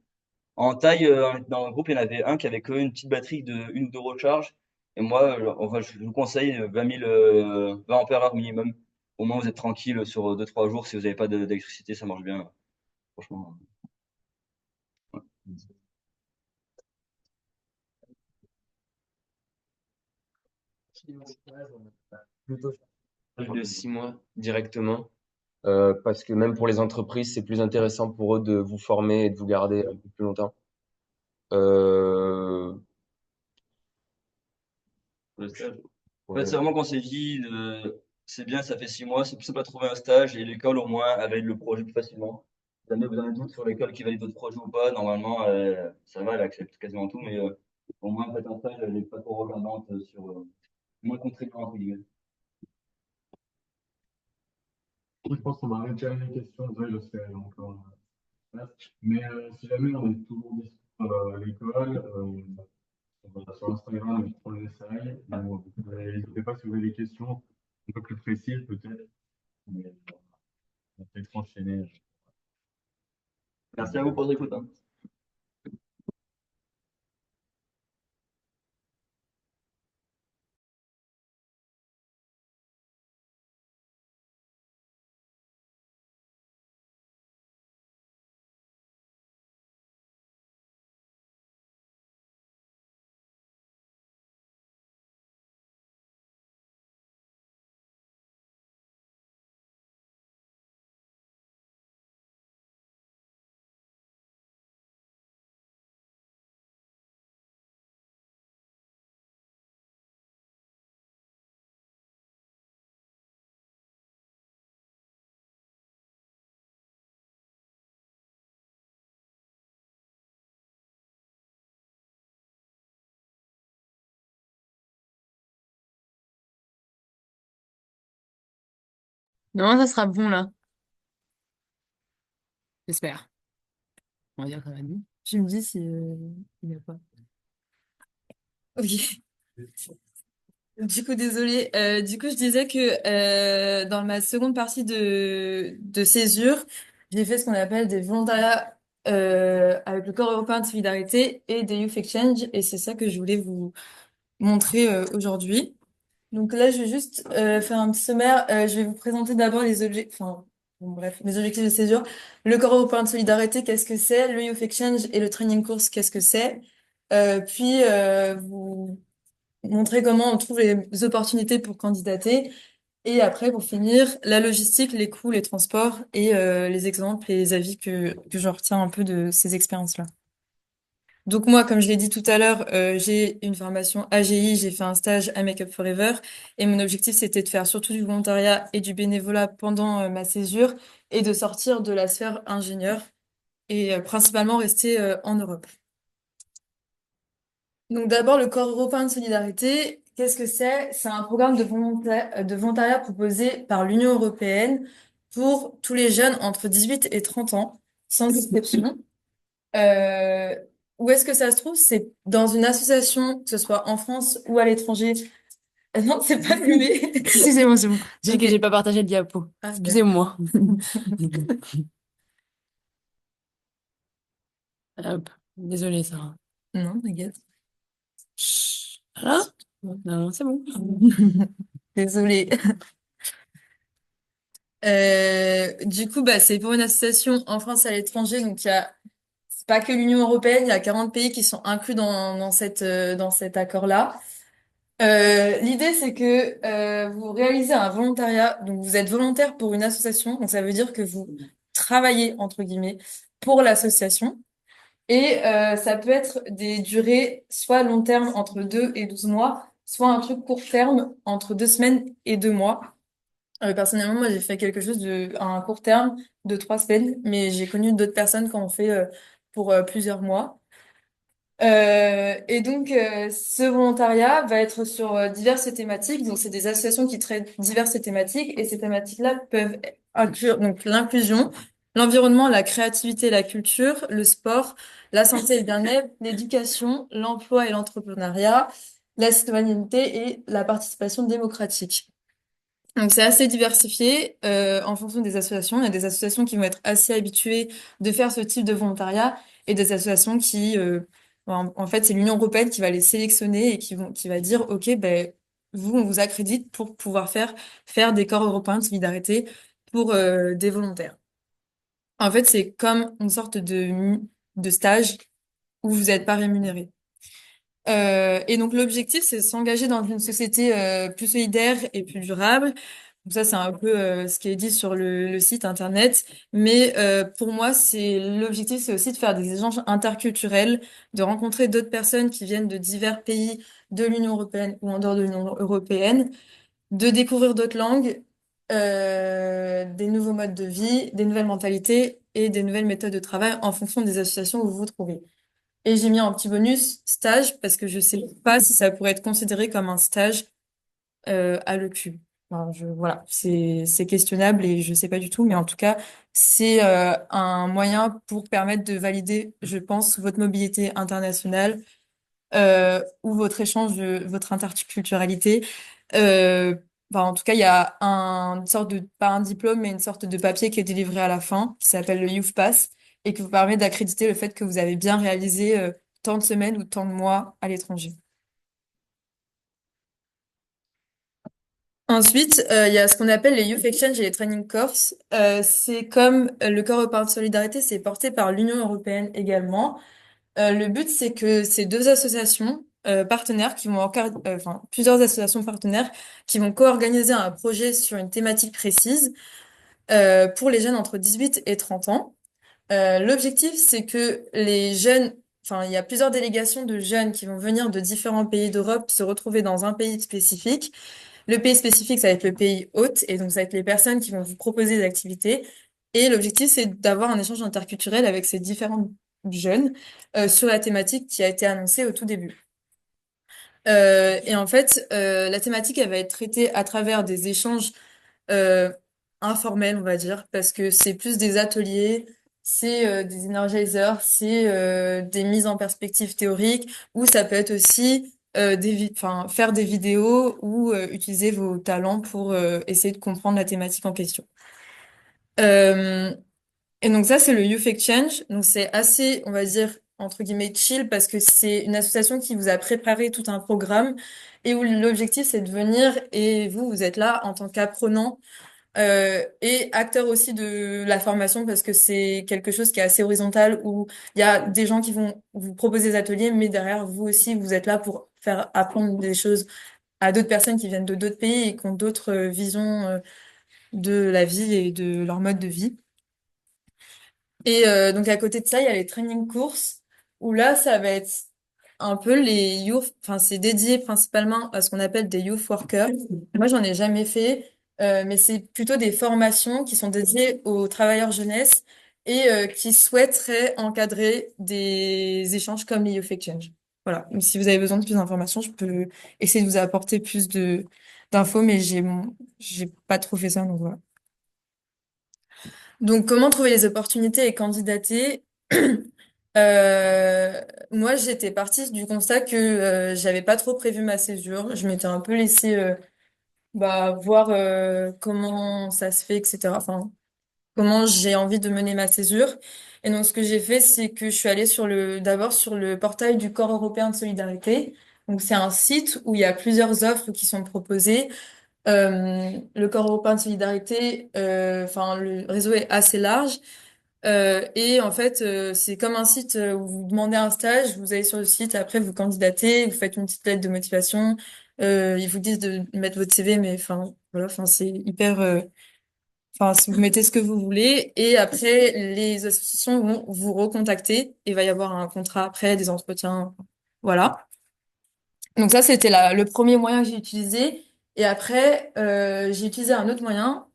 En taille, dans le groupe, il y en avait un qui avait que une petite batterie de 1 ou 2 recharges. Et moi, enfin, je vous conseille 20 ampères heure minimum. Au moins, vous êtes tranquille sur 2, 3 jours. Si vous n'avez pas d'électricité, ça marche bien. Franchement. Plutôt de 6 mois directement, parce que même pour les entreprises, c'est plus intéressant pour eux de vous former et de vous garder un peu plus longtemps. Euh, Le stage. En fait, ouais. c'est vraiment qu'on s'est dit, c'est bien, ça fait 6 mois, c'est plus pas trouver un stage et l'école au moins elle valide le projet plus facilement. Si jamais vous avez un doute sur l'école qui valide votre projet ou pas, normalement, ça va, elle accepte quasiment tout, mais au moins, faites un stage, elle n'est pas trop regardante sur moins contraignant, entre guillemets. je pense qu'on va arrêter les questions. Désolé, je sais encore. Mais si jamais on est toujours dispo à l'école, sur Instagram, on essaye. N'hésitez pas si vous avez des questions un peu plus précises, peut-être. Mais on va peut-être enchaîner. Merci à vous pour votre écoute, hein. Non, ça sera bon là. J'espère. On va dire quand même. Tu me dis si il n'y a pas. Ok. Du coup, désolée. Du coup, je disais que dans ma seconde partie de césure, j'ai fait ce qu'on appelle des volontariats avec le Corps européen de solidarité et des Youth Exchange, et c'est ça que je voulais vous montrer aujourd'hui. Donc là, je vais juste faire un petit sommaire. Je vais vous présenter d'abord les objectifs, enfin, bon, bref, les objectifs de césure. Le Corps européen de solidarité, qu'est-ce que c'est? Le Youth Exchange et le Training Course, qu'est-ce que c'est? Puis vous montrer comment on trouve les opportunités pour candidater. Et après, pour finir, la logistique, les coûts, les transports et les exemples et les avis que j'en retiens un peu de ces expériences-là. Donc moi, comme je l'ai dit tout à l'heure, j'ai une formation AGI, j'ai fait un stage à Make Up Forever et mon objectif c'était de faire surtout du volontariat et du bénévolat pendant ma césure et de sortir de la sphère ingénieur et principalement rester en Europe. Donc d'abord, le Corps européen de solidarité, qu'est-ce que c'est? C'est un programme de volontariat proposé par l'Union européenne pour tous les jeunes entre 18 et 30 ans, sans exception. Euh, Où est-ce que ça se trouve? C'est dans une association, que ce soit en France ou à l'étranger. Non, c'est pas allumé. Si, c'est bon, c'est bon. J'ai Ok. que j'ai pas partagé le diapo. Ah, Excusez-moi. Hop. Désolée, Sarah. Non, t'inquiète. Chut. Voilà. Non, c'est bon. Désolée. Du coup, bah, c'est pour une association en France et à l'étranger. Donc, c'est pas que l'Union européenne, il y a 40 pays qui sont inclus dans cet accord-là. L'idée, c'est que vous réalisez un volontariat. Donc, vous êtes volontaire pour une association. Donc, ça veut dire que vous travaillez, entre guillemets, pour l'association. Et ça peut être des durées soit long terme entre 2 et 12 mois, soit un truc court terme entre 2 semaines et 2 mois. Personnellement, moi, j'ai fait quelque chose à un court terme de 3 semaines, mais j'ai connu d'autres personnes qui ont fait pour plusieurs mois. Et donc, ce volontariat va être sur diverses thématiques. Donc, c'est des associations qui traitent diverses thématiques, et ces thématiques-là peuvent inclure donc l'inclusion, l'environnement, la créativité, la culture, le sport, la santé et le bien-être, l'éducation, l'emploi et l'entrepreneuriat, la citoyenneté et la participation démocratique. Donc c'est assez diversifié en fonction des associations. Il y a des associations qui vont être assez habituées de faire ce type de volontariat et des associations qui, en fait, c'est l'Union européenne qui va les sélectionner et qui va dire, OK, ben, vous, on vous accrédite pour pouvoir faire des corps européens de solidarité pour des volontaires. En fait, c'est comme une sorte de stage où vous n'êtes pas rémunéré. Et donc l'objectif, c'est de s'engager dans une société plus solidaire et plus durable. Donc ça, c'est un peu ce qui est dit sur le site internet. Mais pour moi, l'objectif, c'est aussi de faire des échanges interculturels, de rencontrer d'autres personnes qui viennent de divers pays de l'Union européenne ou en dehors de l'Union européenne, de découvrir d'autres langues, des nouveaux modes de vie, des nouvelles mentalités et des nouvelles méthodes de travail en fonction des associations où vous vous trouvez. Et j'ai mis un petit bonus stage parce que je sais pas si ça pourrait être considéré comme un stage à l'EQ. Enfin, voilà, c'est questionnable et je sais pas du tout, mais en tout cas, c'est un moyen pour permettre de valider, je pense, votre mobilité internationale ou votre échange, votre interculturalité. Euh, en tout cas, il y a une sorte de, pas un diplôme, mais une sorte de papier qui est délivré à la fin, qui s'appelle le Youth Pass, et qui vous permet d'accréditer le fait que vous avez bien réalisé tant de semaines ou tant de mois à l'étranger. Ensuite, il y a ce qu'on appelle les Youth Exchange et les Training Course. C'est comme le Corps européen de solidarité, c'est porté par l'Union européenne également. Le but, c'est que ces deux associations partenaires enfin plusieurs associations partenaires qui vont co-organiser un projet sur une thématique précise pour les jeunes entre 18 et 30 ans. L'objectif, c'est que les jeunes, enfin, il y a plusieurs délégations de jeunes qui vont venir de différents pays d'Europe se retrouver dans un pays spécifique. Le pays spécifique, ça va être le pays hôte, et donc ça va être les personnes qui vont vous proposer des activités. Et l'objectif, c'est d'avoir un échange interculturel avec ces différents jeunes sur la thématique qui a été annoncée au tout début. Et en fait, la thématique, elle va être traitée à travers des échanges informel, on va dire, parce que c'est plus des ateliers, c'est des energizers, c'est des mises en perspective théoriques, ou ça peut être aussi enfin, faire des vidéos ou utiliser vos talents pour essayer de comprendre la thématique en question. Euh, et donc ça, c'est le Youth Exchange. Donc c'est assez, on va dire, entre guillemets, chill parce que c'est une association qui vous a préparé tout un programme et où l'objectif, c'est de venir et vous êtes là en tant qu'apprenant et acteur aussi de la formation parce que c'est quelque chose qui est assez horizontal où il y a des gens qui vont vous proposer des ateliers, mais derrière, vous aussi, vous êtes là pour faire apprendre des choses à d'autres personnes qui viennent de d'autres pays et qui ont d'autres visions de la vie et de leur mode de vie. Et donc à côté de ça, il y a les training courses où là, ça va être un peu les youth, enfin c'est dédié principalement à ce qu'on appelle des youth workers. Moi, j'en ai jamais fait, mais c'est plutôt des formations qui sont dédiées aux travailleurs jeunesse et qui souhaiteraient encadrer des échanges comme les Youth Exchange. Voilà. Donc, si vous avez besoin de plus d'informations, je peux essayer de vous apporter plus de d'infos, mais j'ai pas trop fait ça, donc voilà. Donc, comment trouver les opportunités et candidater? Moi, j'étais partie du constat que j'avais pas trop prévu ma césure. Je m'étais un peu laissée voir comment ça se fait, etc. Enfin, comment j'ai envie de mener ma césure. Et donc, ce que j'ai fait, c'est que je suis allée d'abord sur le portail du Corps européen de solidarité. Donc, c'est un site où il y a plusieurs offres qui sont proposées. Le Corps européen de solidarité, enfin, le réseau est assez large. Et en fait, c'est comme un site où vous demandez un stage, vous allez sur le site, après vous candidatez, vous faites une petite lettre de motivation. Ils vous disent de mettre votre CV, mais enfin voilà, enfin c'est hyper. Enfin, si vous mettez ce que vous voulez, et après les associations vont vous recontacter. Et il va y avoir un contrat après, des entretiens, voilà. Donc ça, c'était le premier moyen que j'ai utilisé. Et après, j'ai utilisé un autre moyen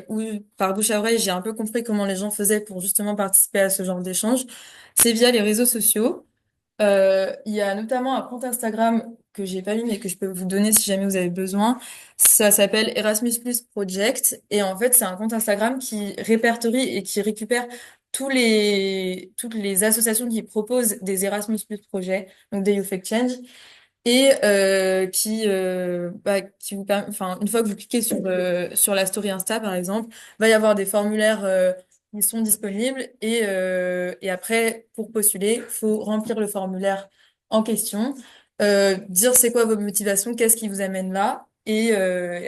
où, par bouche à oreille, j'ai un peu compris comment les gens faisaient pour justement participer à ce genre d'échange. C'est via les réseaux sociaux. Il y a notamment un compte Instagram que j'ai pas mis mais que je peux vous donner si jamais vous avez besoin. Ça s'appelle Erasmus Plus Project. Et en fait, c'est un compte Instagram qui répertorie et qui récupère toutes les associations qui proposent des Erasmus Plus projets, donc des Youth Exchange et qui vous permet, enfin une fois que vous cliquez sur la story Insta par exemple, va y avoir des formulaires qui sont disponibles et après pour postuler, faut remplir le formulaire en question, dire c'est quoi vos motivations, qu'est-ce qui vous amène là et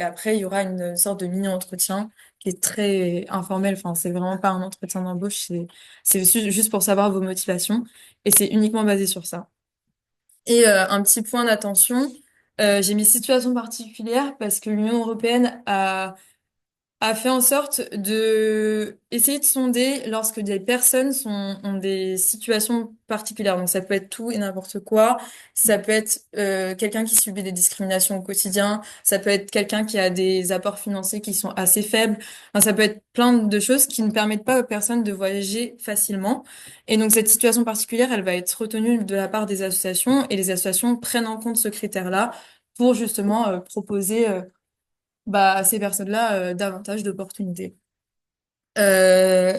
après il y aura une sorte de mini entretien qui est très informel, enfin c'est vraiment pas un entretien d'embauche, c'est juste pour savoir vos motivations et c'est uniquement basé sur ça. Et un petit point d'attention, j'ai mis situation particulière parce que l'Union européenne a fait en sorte de essayer de sonder lorsque des personnes ont des situations particulières. Donc ça peut être tout et n'importe quoi. Ça peut être quelqu'un qui subit des discriminations au quotidien. Ça peut être quelqu'un qui a des apports financiers qui sont assez faibles. Enfin, ça peut être plein de choses qui ne permettent pas aux personnes de voyager facilement. Et donc cette situation particulière, elle va être retenue de la part des associations et les associations prennent en compte ce critère-là pour justement proposer à ces personnes-là davantage d'opportunités. Euh,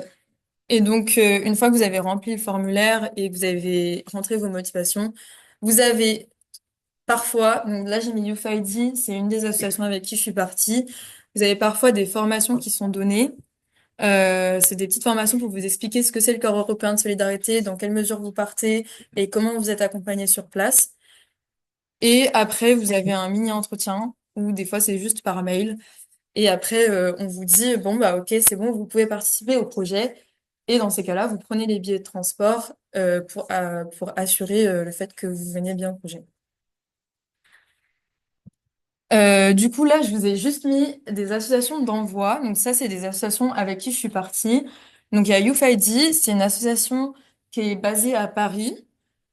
et donc, une fois que vous avez rempli le formulaire et que vous avez rentré vos motivations, vous avez parfois, donc là j'ai mis YouthID, c'est une des associations avec qui je suis partie, vous avez parfois des formations qui sont données. C'est des petites formations pour vous expliquer ce que c'est le corps européen de solidarité, dans quelle mesure vous partez et comment vous êtes accompagné sur place. Et après, vous avez un mini entretien, ou des fois c'est juste par mail. Et après, on vous dit, bon, bah, ok, c'est bon, vous pouvez participer au projet. Et dans ces cas-là, vous prenez les billets de transport pour assurer le fait que vous veniez bien au projet. Du coup, là, je vous ai juste mis des associations d'envoi. Donc ça, c'est des associations avec qui je suis partie. Donc il y a YouthID, c'est une association qui est basée à Paris,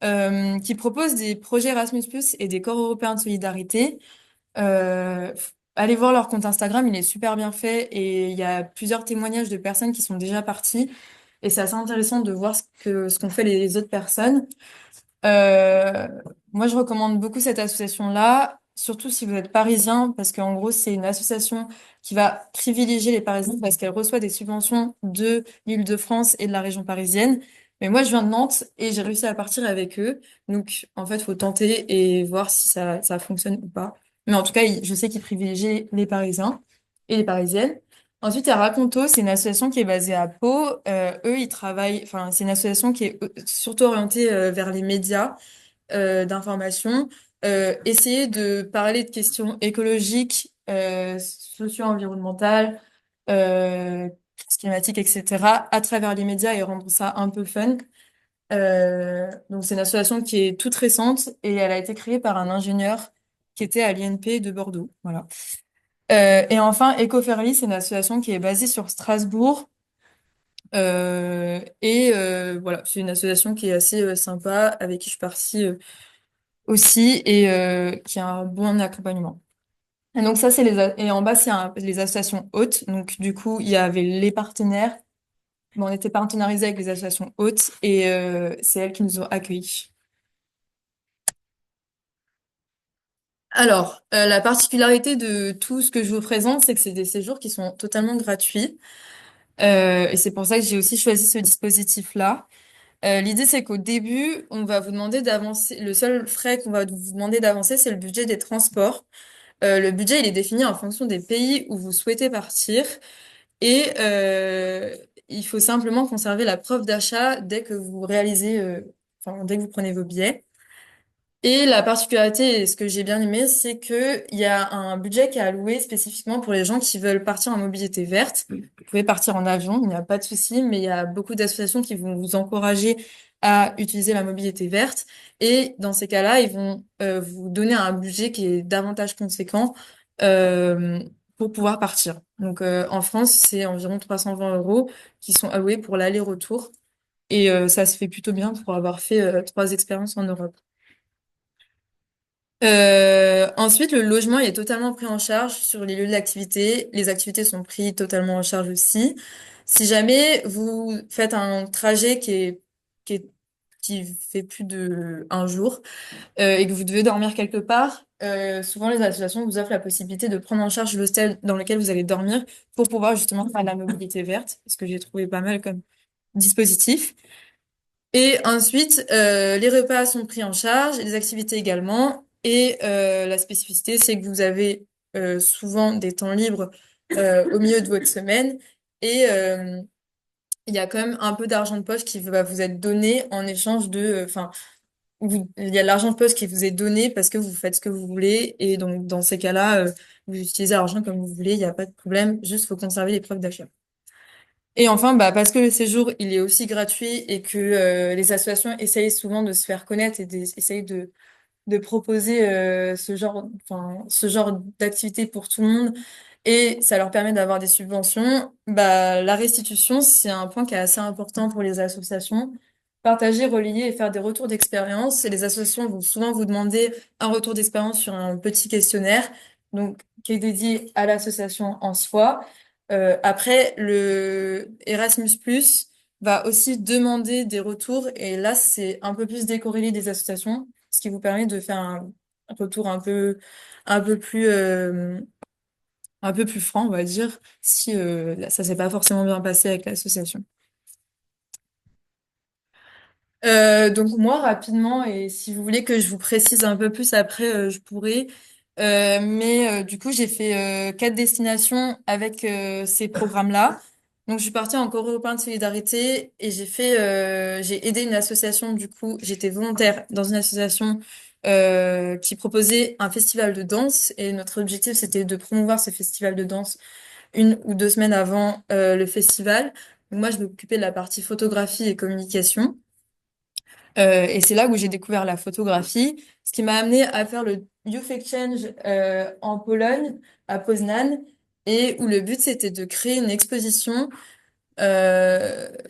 qui propose des projets Erasmus+ et des corps européens de solidarité. Euh, Allez voir leur compte Instagram, il est super bien fait et il y a plusieurs témoignages de personnes qui sont déjà parties et c'est assez intéressant de voir ce qu'ont fait les autres personnes. Euh, Moi, je recommande beaucoup cette association-là, surtout si vous êtes parisien, parce qu'en gros, c'est une association qui va privilégier les Parisiens parce qu'elle reçoit des subventions de l'Île-de-France et de la région parisienne. Mais moi, je viens de Nantes et j'ai réussi à partir avec eux. Donc, en fait, faut tenter et voir si ça fonctionne ou pas. Mais en tout cas, je sais qu'ils privilégient les Parisiens et les Parisiennes. Ensuite, il y a Raconto, c'est une association qui est basée à Pau. Eux, ils travaillent, enfin, c'est une association qui est surtout orientée vers les médias d'information, essayer de parler de questions écologiques, socio-environnementales, crise climatique, etc., à travers les médias et rendre ça un peu fun. Donc c'est une association qui est toute récente et elle a été créée par un ingénieur qui était à l'INP de Bordeaux. Voilà. Et enfin, Ecoferly, c'est une association qui est basée sur Strasbourg. Voilà, c'est une association qui est assez sympa, avec qui je suis partie aussi et qui a un bon accompagnement. Et donc ça, et en bas, c'est les associations hôtes. Donc du coup, il y avait les partenaires. Bon, on était partenarisés avec les associations hôtes et c'est elles qui nous ont accueillis. Alors, la particularité de tout ce que je vous présente, c'est que c'est des séjours qui sont totalement gratuits. Et c'est pour ça que j'ai aussi choisi ce dispositif-là. L'idée, c'est qu'au début, on va vous demander d'avancer. Le seul frais qu'on va vous demander d'avancer, c'est le budget des transports. Le budget, il est défini en fonction des pays où vous souhaitez partir et il faut simplement conserver la preuve d'achat dès que vous réalisez, enfin, dès que vous prenez vos billets. Et la particularité, et ce que j'ai bien aimé, c'est que il y a un budget qui est alloué spécifiquement pour les gens qui veulent partir en mobilité verte. Vous pouvez partir en avion, il n'y a pas de souci, mais il y a beaucoup d'associations qui vont vous encourager à utiliser la mobilité verte. Et dans ces cas-là, ils vont vous donner un budget qui est davantage conséquent euh, pour pouvoir partir. Donc en France, c'est environ 320 euros qui sont alloués pour l'aller-retour. Et ça se fait plutôt bien pour avoir fait 3 expériences en Europe. Ensuite, le logement il est totalement pris en charge sur les lieux d'activité. Les activités sont prises totalement en charge aussi. Si jamais vous faites un trajet qui est, qui fait plus de un jour et que vous devez dormir quelque part, souvent les associations vous offrent la possibilité de prendre en charge l'hostel dans lequel vous allez dormir pour pouvoir justement faire de la mobilité verte, ce que j'ai trouvé pas mal comme dispositif. Et ensuite, les repas sont pris en charge, les activités également. Et la spécificité, c'est que vous avez souvent des temps libres au milieu de votre semaine. Et il y a quand même un peu d'argent de poche qui va vous être donné en échange de... Enfin, il y a l'argent de poche qui vous est donné parce que vous faites ce que vous voulez. Et donc, dans ces cas-là, vous utilisez l'argent comme vous voulez, il n'y a pas de problème. Juste, faut conserver les preuves d'achat. Et enfin, bah, parce que le séjour, il est aussi gratuit et que les associations essayent souvent de se faire connaître et essayent de proposer ce genre d'activité pour tout le monde et ça leur permet d'avoir des subventions, bah, la restitution, c'est un point qui est assez important pour les associations. Partager, relayer et faire des retours d'expérience. Et les associations vont souvent vous demander un retour d'expérience sur un petit questionnaire, donc qui est dédié à l'association en soi. Après, le Erasmus+, va aussi demander des retours et là, c'est un peu plus décorrélé des associations, ce qui vous permet de faire un retour un peu plus, un peu plus franc, on va dire, si là, ça s'est pas forcément bien passé avec l'association. Donc moi, rapidement, et si vous voulez que je vous précise un peu plus après, je pourrais. Mais du coup, j'ai fait 4 destinations avec ces programmes-là. Donc, je suis partie en Corée européen de solidarité et j'ai aidé une association. Du coup, j'étais volontaire dans une association qui proposait un festival de danse et notre objectif, c'était de promouvoir ce festival de danse 1 ou 2 semaines avant le festival. Donc, moi, je m'occupais de la partie photographie et communication. Et c'est là où j'ai découvert la photographie, ce qui m'a amené à faire le Youth Exchange en Pologne, à Poznań, et où le but c'était de créer une exposition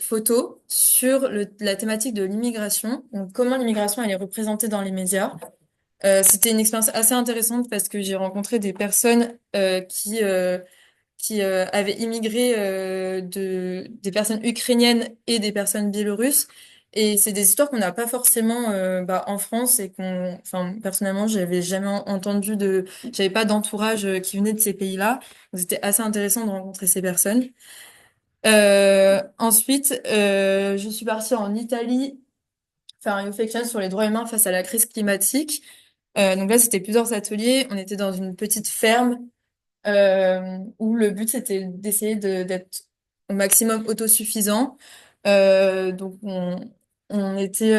photo sur la thématique de l'immigration, donc comment l'immigration elle est représentée dans les médias. C'était une expérience assez intéressante parce que j'ai rencontré des personnes qui avaient immigré des personnes ukrainiennes et des personnes biélorusses. Et c'est des histoires qu'on n'a pas forcément en France et enfin, personnellement, j'avais jamais entendu j'avais pas d'entourage qui venait de ces pays-là. Donc, c'était assez intéressant de rencontrer ces personnes. Ensuite, je suis partie en Italie faire un youth exchange sur les droits humains face à la crise climatique. Donc là, c'était plusieurs ateliers. On était dans une petite ferme où le but c'était d'essayer d'être au maximum autosuffisant. Donc on était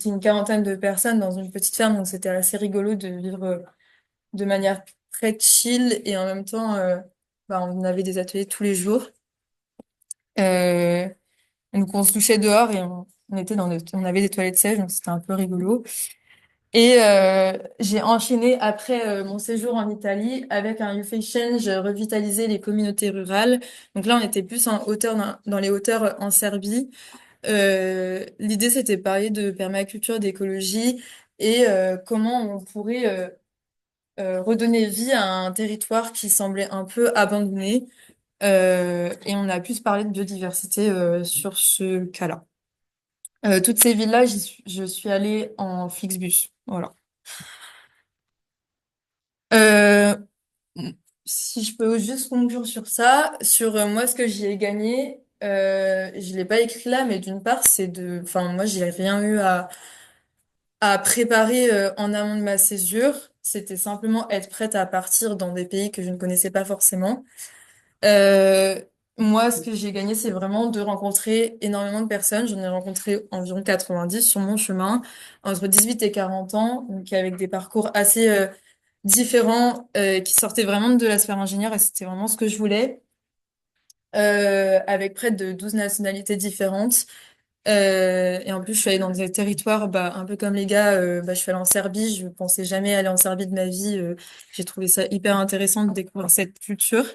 une quarantaine de personnes dans une petite ferme, donc c'était assez rigolo de vivre de manière très chill et en même temps on avait des ateliers tous les jours. Euh, donc on se douchait dehors et on était on avait des toilettes sèches, donc c'était un peu rigolo. Et j'ai enchaîné après mon séjour en Italie avec un Youth Exchange revitaliser les communautés rurales. Donc là, on était plus en hauteur dans les hauteurs en Serbie. L'idée, c'était de parler de permaculture, d'écologie et comment on pourrait redonner vie à un territoire qui semblait un peu abandonné. Et on a plus parlé de biodiversité sur ce cas-là. Toutes ces villes-là, je suis allée en Flixbus. Voilà. Euh, Si je peux juste conclure sur ça, sur moi ce que j'y ai gagné, je l'ai pas écrit là, mais d'une part enfin moi j'ai rien eu à préparer en amont de ma césure. C'était simplement être prête à partir dans des pays que je ne connaissais pas forcément. Euh, Moi ce que j'ai gagné, c'est vraiment de rencontrer énormément de personnes. J'en ai rencontré environ 90 sur mon chemin, entre 18 et 40 ans, donc avec des parcours assez différents qui sortaient vraiment de la sphère ingénieure et c'était vraiment ce que je voulais, avec près de 12 nationalités différentes. Et en plus, je suis allée dans des territoires, un peu comme les gars, je suis allée en Serbie, je pensais jamais aller en Serbie de ma vie. J'ai trouvé ça hyper intéressant de découvrir cette culture.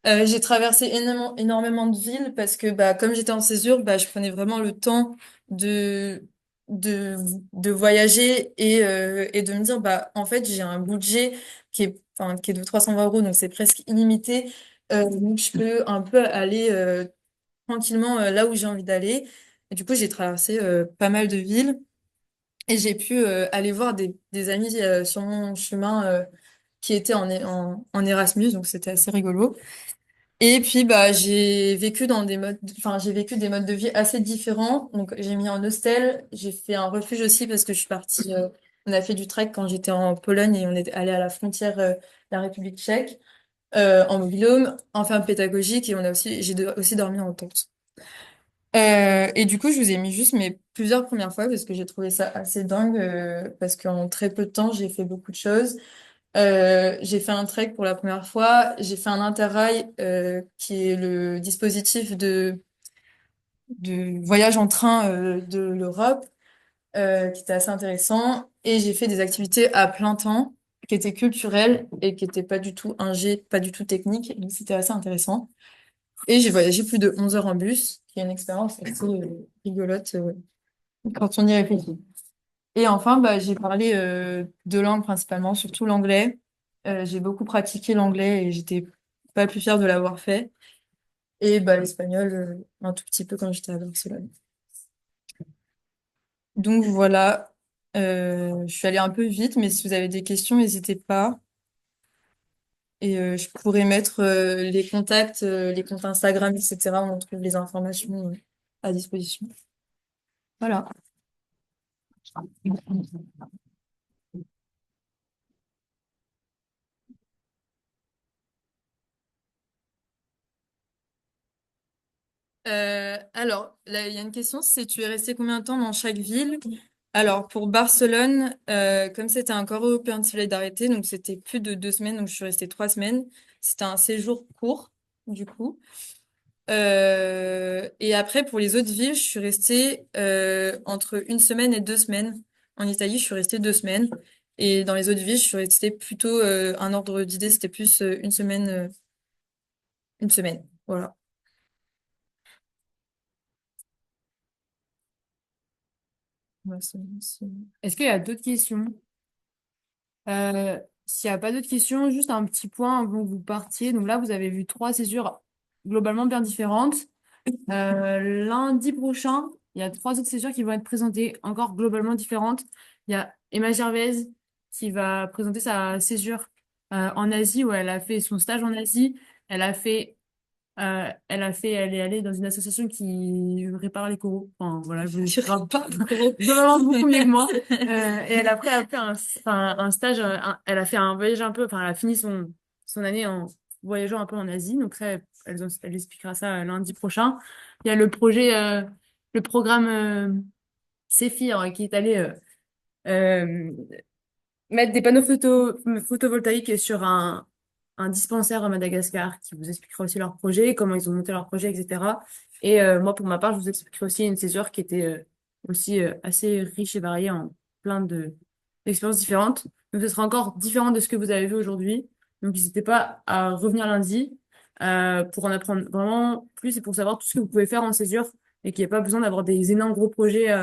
J'ai traversé énormément de villes parce que comme j'étais en césure, je prenais vraiment le temps de de de voyager et de me dire en fait j'ai un budget qui est de 320 euros donc c'est presque illimité. Donc je peux un peu aller tranquillement là où j'ai envie d'aller. Et du coup j'ai traversé pas mal de villes et j'ai pu aller voir des amis sur mon chemin qui étaient en Erasmus donc c'était assez rigolo. Et puis j'ai vécu des modes de vie assez différents. Donc j'ai mis en hostel, j'ai fait un refuge aussi parce que je suis partie. On a fait du trek quand j'étais en Pologne et on est allé à la frontière de la République tchèque en mobil-home, en ferme pédagogique et aussi dormi en tente. Et du coup je vous ai mis juste mes plusieurs premières fois parce que j'ai trouvé ça assez dingue parce qu'en très peu de temps j'ai fait beaucoup de choses. J'ai fait un trek pour la première fois. J'ai fait un interrail, qui est le dispositif de voyage en train de l'Europe, qui était assez intéressant. Et j'ai fait des activités à plein temps, qui étaient culturelles et qui étaient pas du tout pas du tout techniques. Donc c'était assez intéressant. Et j'ai voyagé plus de 11 heures en bus, qui est une expérience assez rigolote quand on y réfléchit. Et enfin, j'ai parlé deux langues principalement, surtout l'anglais. J'ai beaucoup pratiqué l'anglais et j'étais pas plus fière de l'avoir fait. Et l'espagnol, un tout petit peu quand j'étais à Barcelone. Donc voilà, je suis allée un peu vite, mais si vous avez des questions, n'hésitez pas. Et je pourrais mettre les contacts, les comptes Instagram, etc. où on trouve les informations à disposition. Voilà. Alors, là, il y a une question, c'est tu es resté combien de temps dans chaque ville? Alors, pour Barcelone, comme c'était un corps européen de solidarité, donc c'était plus de 2 semaines, donc je suis restée 3 semaines. C'était un séjour court, du coup. Et après, pour les autres villes, je suis restée entre 1 semaine et 2 semaines. En Italie, je suis restée 2 semaines. Et dans les autres villes, je suis restée plutôt un ordre d'idée, c'était plus une semaine. Voilà. Ouais, Est-ce qu'il y a d'autres questions? S'il n'y a pas d'autres questions, juste un petit point avant que vous partiez. Donc là, vous avez vu trois césures globalement bien différentes. Lundi prochain, il y a 3 autres césures qui vont être présentées, encore globalement différentes. Il y a Emma Gervaise qui va présenter sa césure en Asie, où elle a fait son stage en Asie. Elle a fait elle est allée dans une association qui répare les coraux. Enfin, voilà, je Tu grave pas de gros. vraiment beaucoup mieux que moi. Et elle après a fait un stage, elle a fait un voyage un peu, enfin, elle a fini son année en voyageant un peu en Asie. Donc ça, elle expliquera ça lundi prochain. Il y a le programme Séphir qui est allé euh, mettre des panneaux photovoltaïques sur un dispensaire à Madagascar qui vous expliquera aussi leur projet, comment ils ont monté leur projet, etc. Et moi, pour ma part, je vous expliquerai aussi une césure qui était aussi assez riche et variée en plein d'expériences différentes. Donc, ce sera encore différent de ce que vous avez vu aujourd'hui. Donc, n'hésitez pas à revenir lundi pour en apprendre vraiment plus et pour savoir tout ce que vous pouvez faire en césure et qu'il n'y a pas besoin d'avoir des énormes gros projets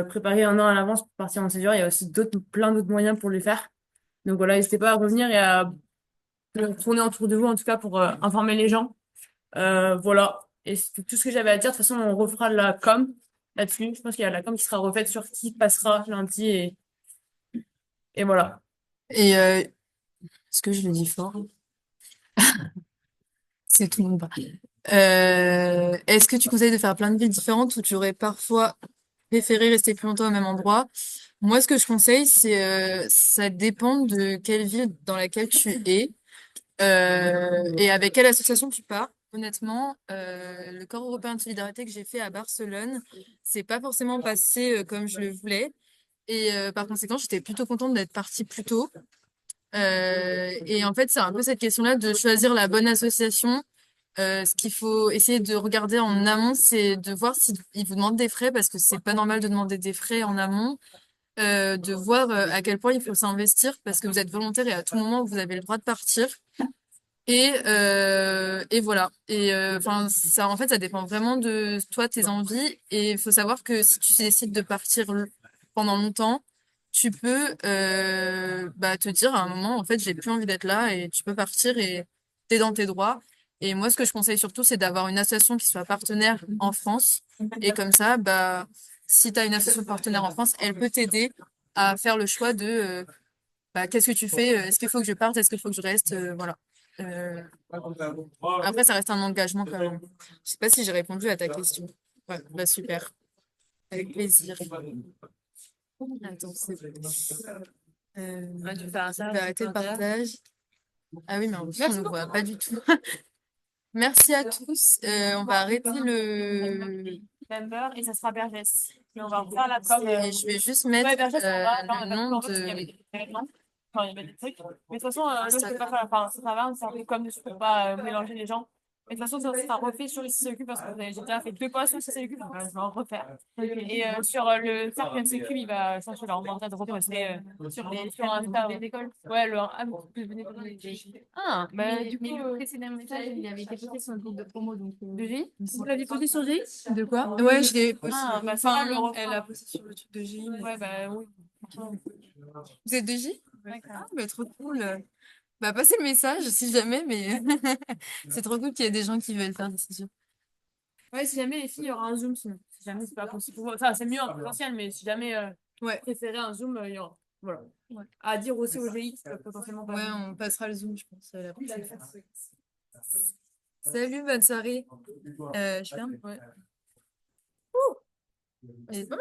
préparés un an à l'avance pour partir en césure. Il y a aussi plein d'autres moyens pour les faire. Donc voilà, n'hésitez pas à revenir et à tourner autour de vous, en tout cas, pour informer les gens. Voilà. Et c'est tout ce que j'avais à dire. De toute façon, on refera de la com là-dessus. Je pense qu'il y a de la com qui sera refaite sur qui passera lundi et voilà. Et est-ce que je le dis fort? C'est tout le monde parle. Est-ce que tu conseilles de faire plein de villes différentes ou tu aurais parfois préféré rester plus longtemps au même endroit? Moi, ce que je conseille, c'est ça dépend de quelle ville dans laquelle tu es et avec quelle association tu pars. Honnêtement, le Corps européen de solidarité que j'ai fait à Barcelone, c'est pas forcément passé comme je le voulais. Et par conséquent, j'étais plutôt contente d'être partie plus tôt. Et en fait, c'est un peu cette question-là de choisir la bonne association. Ce qu'il faut essayer de regarder en amont, c'est de voir s'ils vous demandent des frais, parce que c'est pas normal de demander des frais en amont. De voir à quel point il faut s'investir, parce que vous êtes volontaire et à tout moment, vous avez le droit de partir. Et voilà. Et enfin, ça, en fait, ça dépend vraiment de toi, tes envies. Et il faut savoir que si tu décides de partir pendant longtemps, tu peux bah, te dire à un moment, en fait, j'ai plus envie d'être là et tu peux partir et t'es dans tes droits. Et moi, ce que je conseille surtout, c'est d'avoir une association qui soit partenaire en France. Et comme ça, bah, si tu as une association partenaire en France, elle peut t'aider à faire le choix de bah, qu'est-ce que tu fais? Est-ce qu'il faut que je parte? Est-ce qu'il faut que je reste? Voilà. Euh, Après, ça reste un engagement quand même. Je sais pas si j'ai répondu à ta question. Ouais, bah super. Avec plaisir. Attends, c'est bon. Tu fais un Je vais arrêter le partage. Ah oui, mais en plus, on ne voit pas du tout. Merci à tous. On va arrêter le... member et ça sera Bergès. Et on va refaire la com. Et je vais juste mettre Ouais, Bergès, on va. Là, on a le nom parce qu'il y avait de... des événements. Enfin, il y avait des trucs. Mais de toute façon, là, je peux pas faire. Enfin, ça va, c'est un peu comme je peux pas mélanger les gens. Mais de toute façon, ça sera refait sur les CCQ parce que j'ai déjà fait 2 posts sur le CCQ, donc je vais en refaire. Et sur le cercle CCQ, il va, je pense que je leur demanderai de reposter sur Insta. Ouais, ah, vous venez pas Ah, bah, du coup, le précédent message, il avait été posté sur le groupe de promo, donc de G? Vous l'avez posté sur G? De quoi? Ouais, je l'ai posté. Ah, bah, Enfin, ça va, non, elle a posté sur le truc de J. Ouais, bah, oui. Vous êtes de J? Ouais, Ah, bah, trop cool. Bah, passez le message si jamais, mais c'est trop cool qu'il y ait des gens qui veulent faire des sessions. ouais, si jamais les filles, il y aura un Zoom, sinon. Si jamais c'est pas possible. Enfin, c'est mieux en présentiel, mais si jamais Ouais. préférez un Zoom, il y aura. Voilà. Ouais. À dire aussi aux GX qui peuvent potentiellement pas. Ouais, on passera le Zoom, je pense, à la prochaine fois. Salut, bonne soirée. Je ferme. Ouais. Elle est pas mal.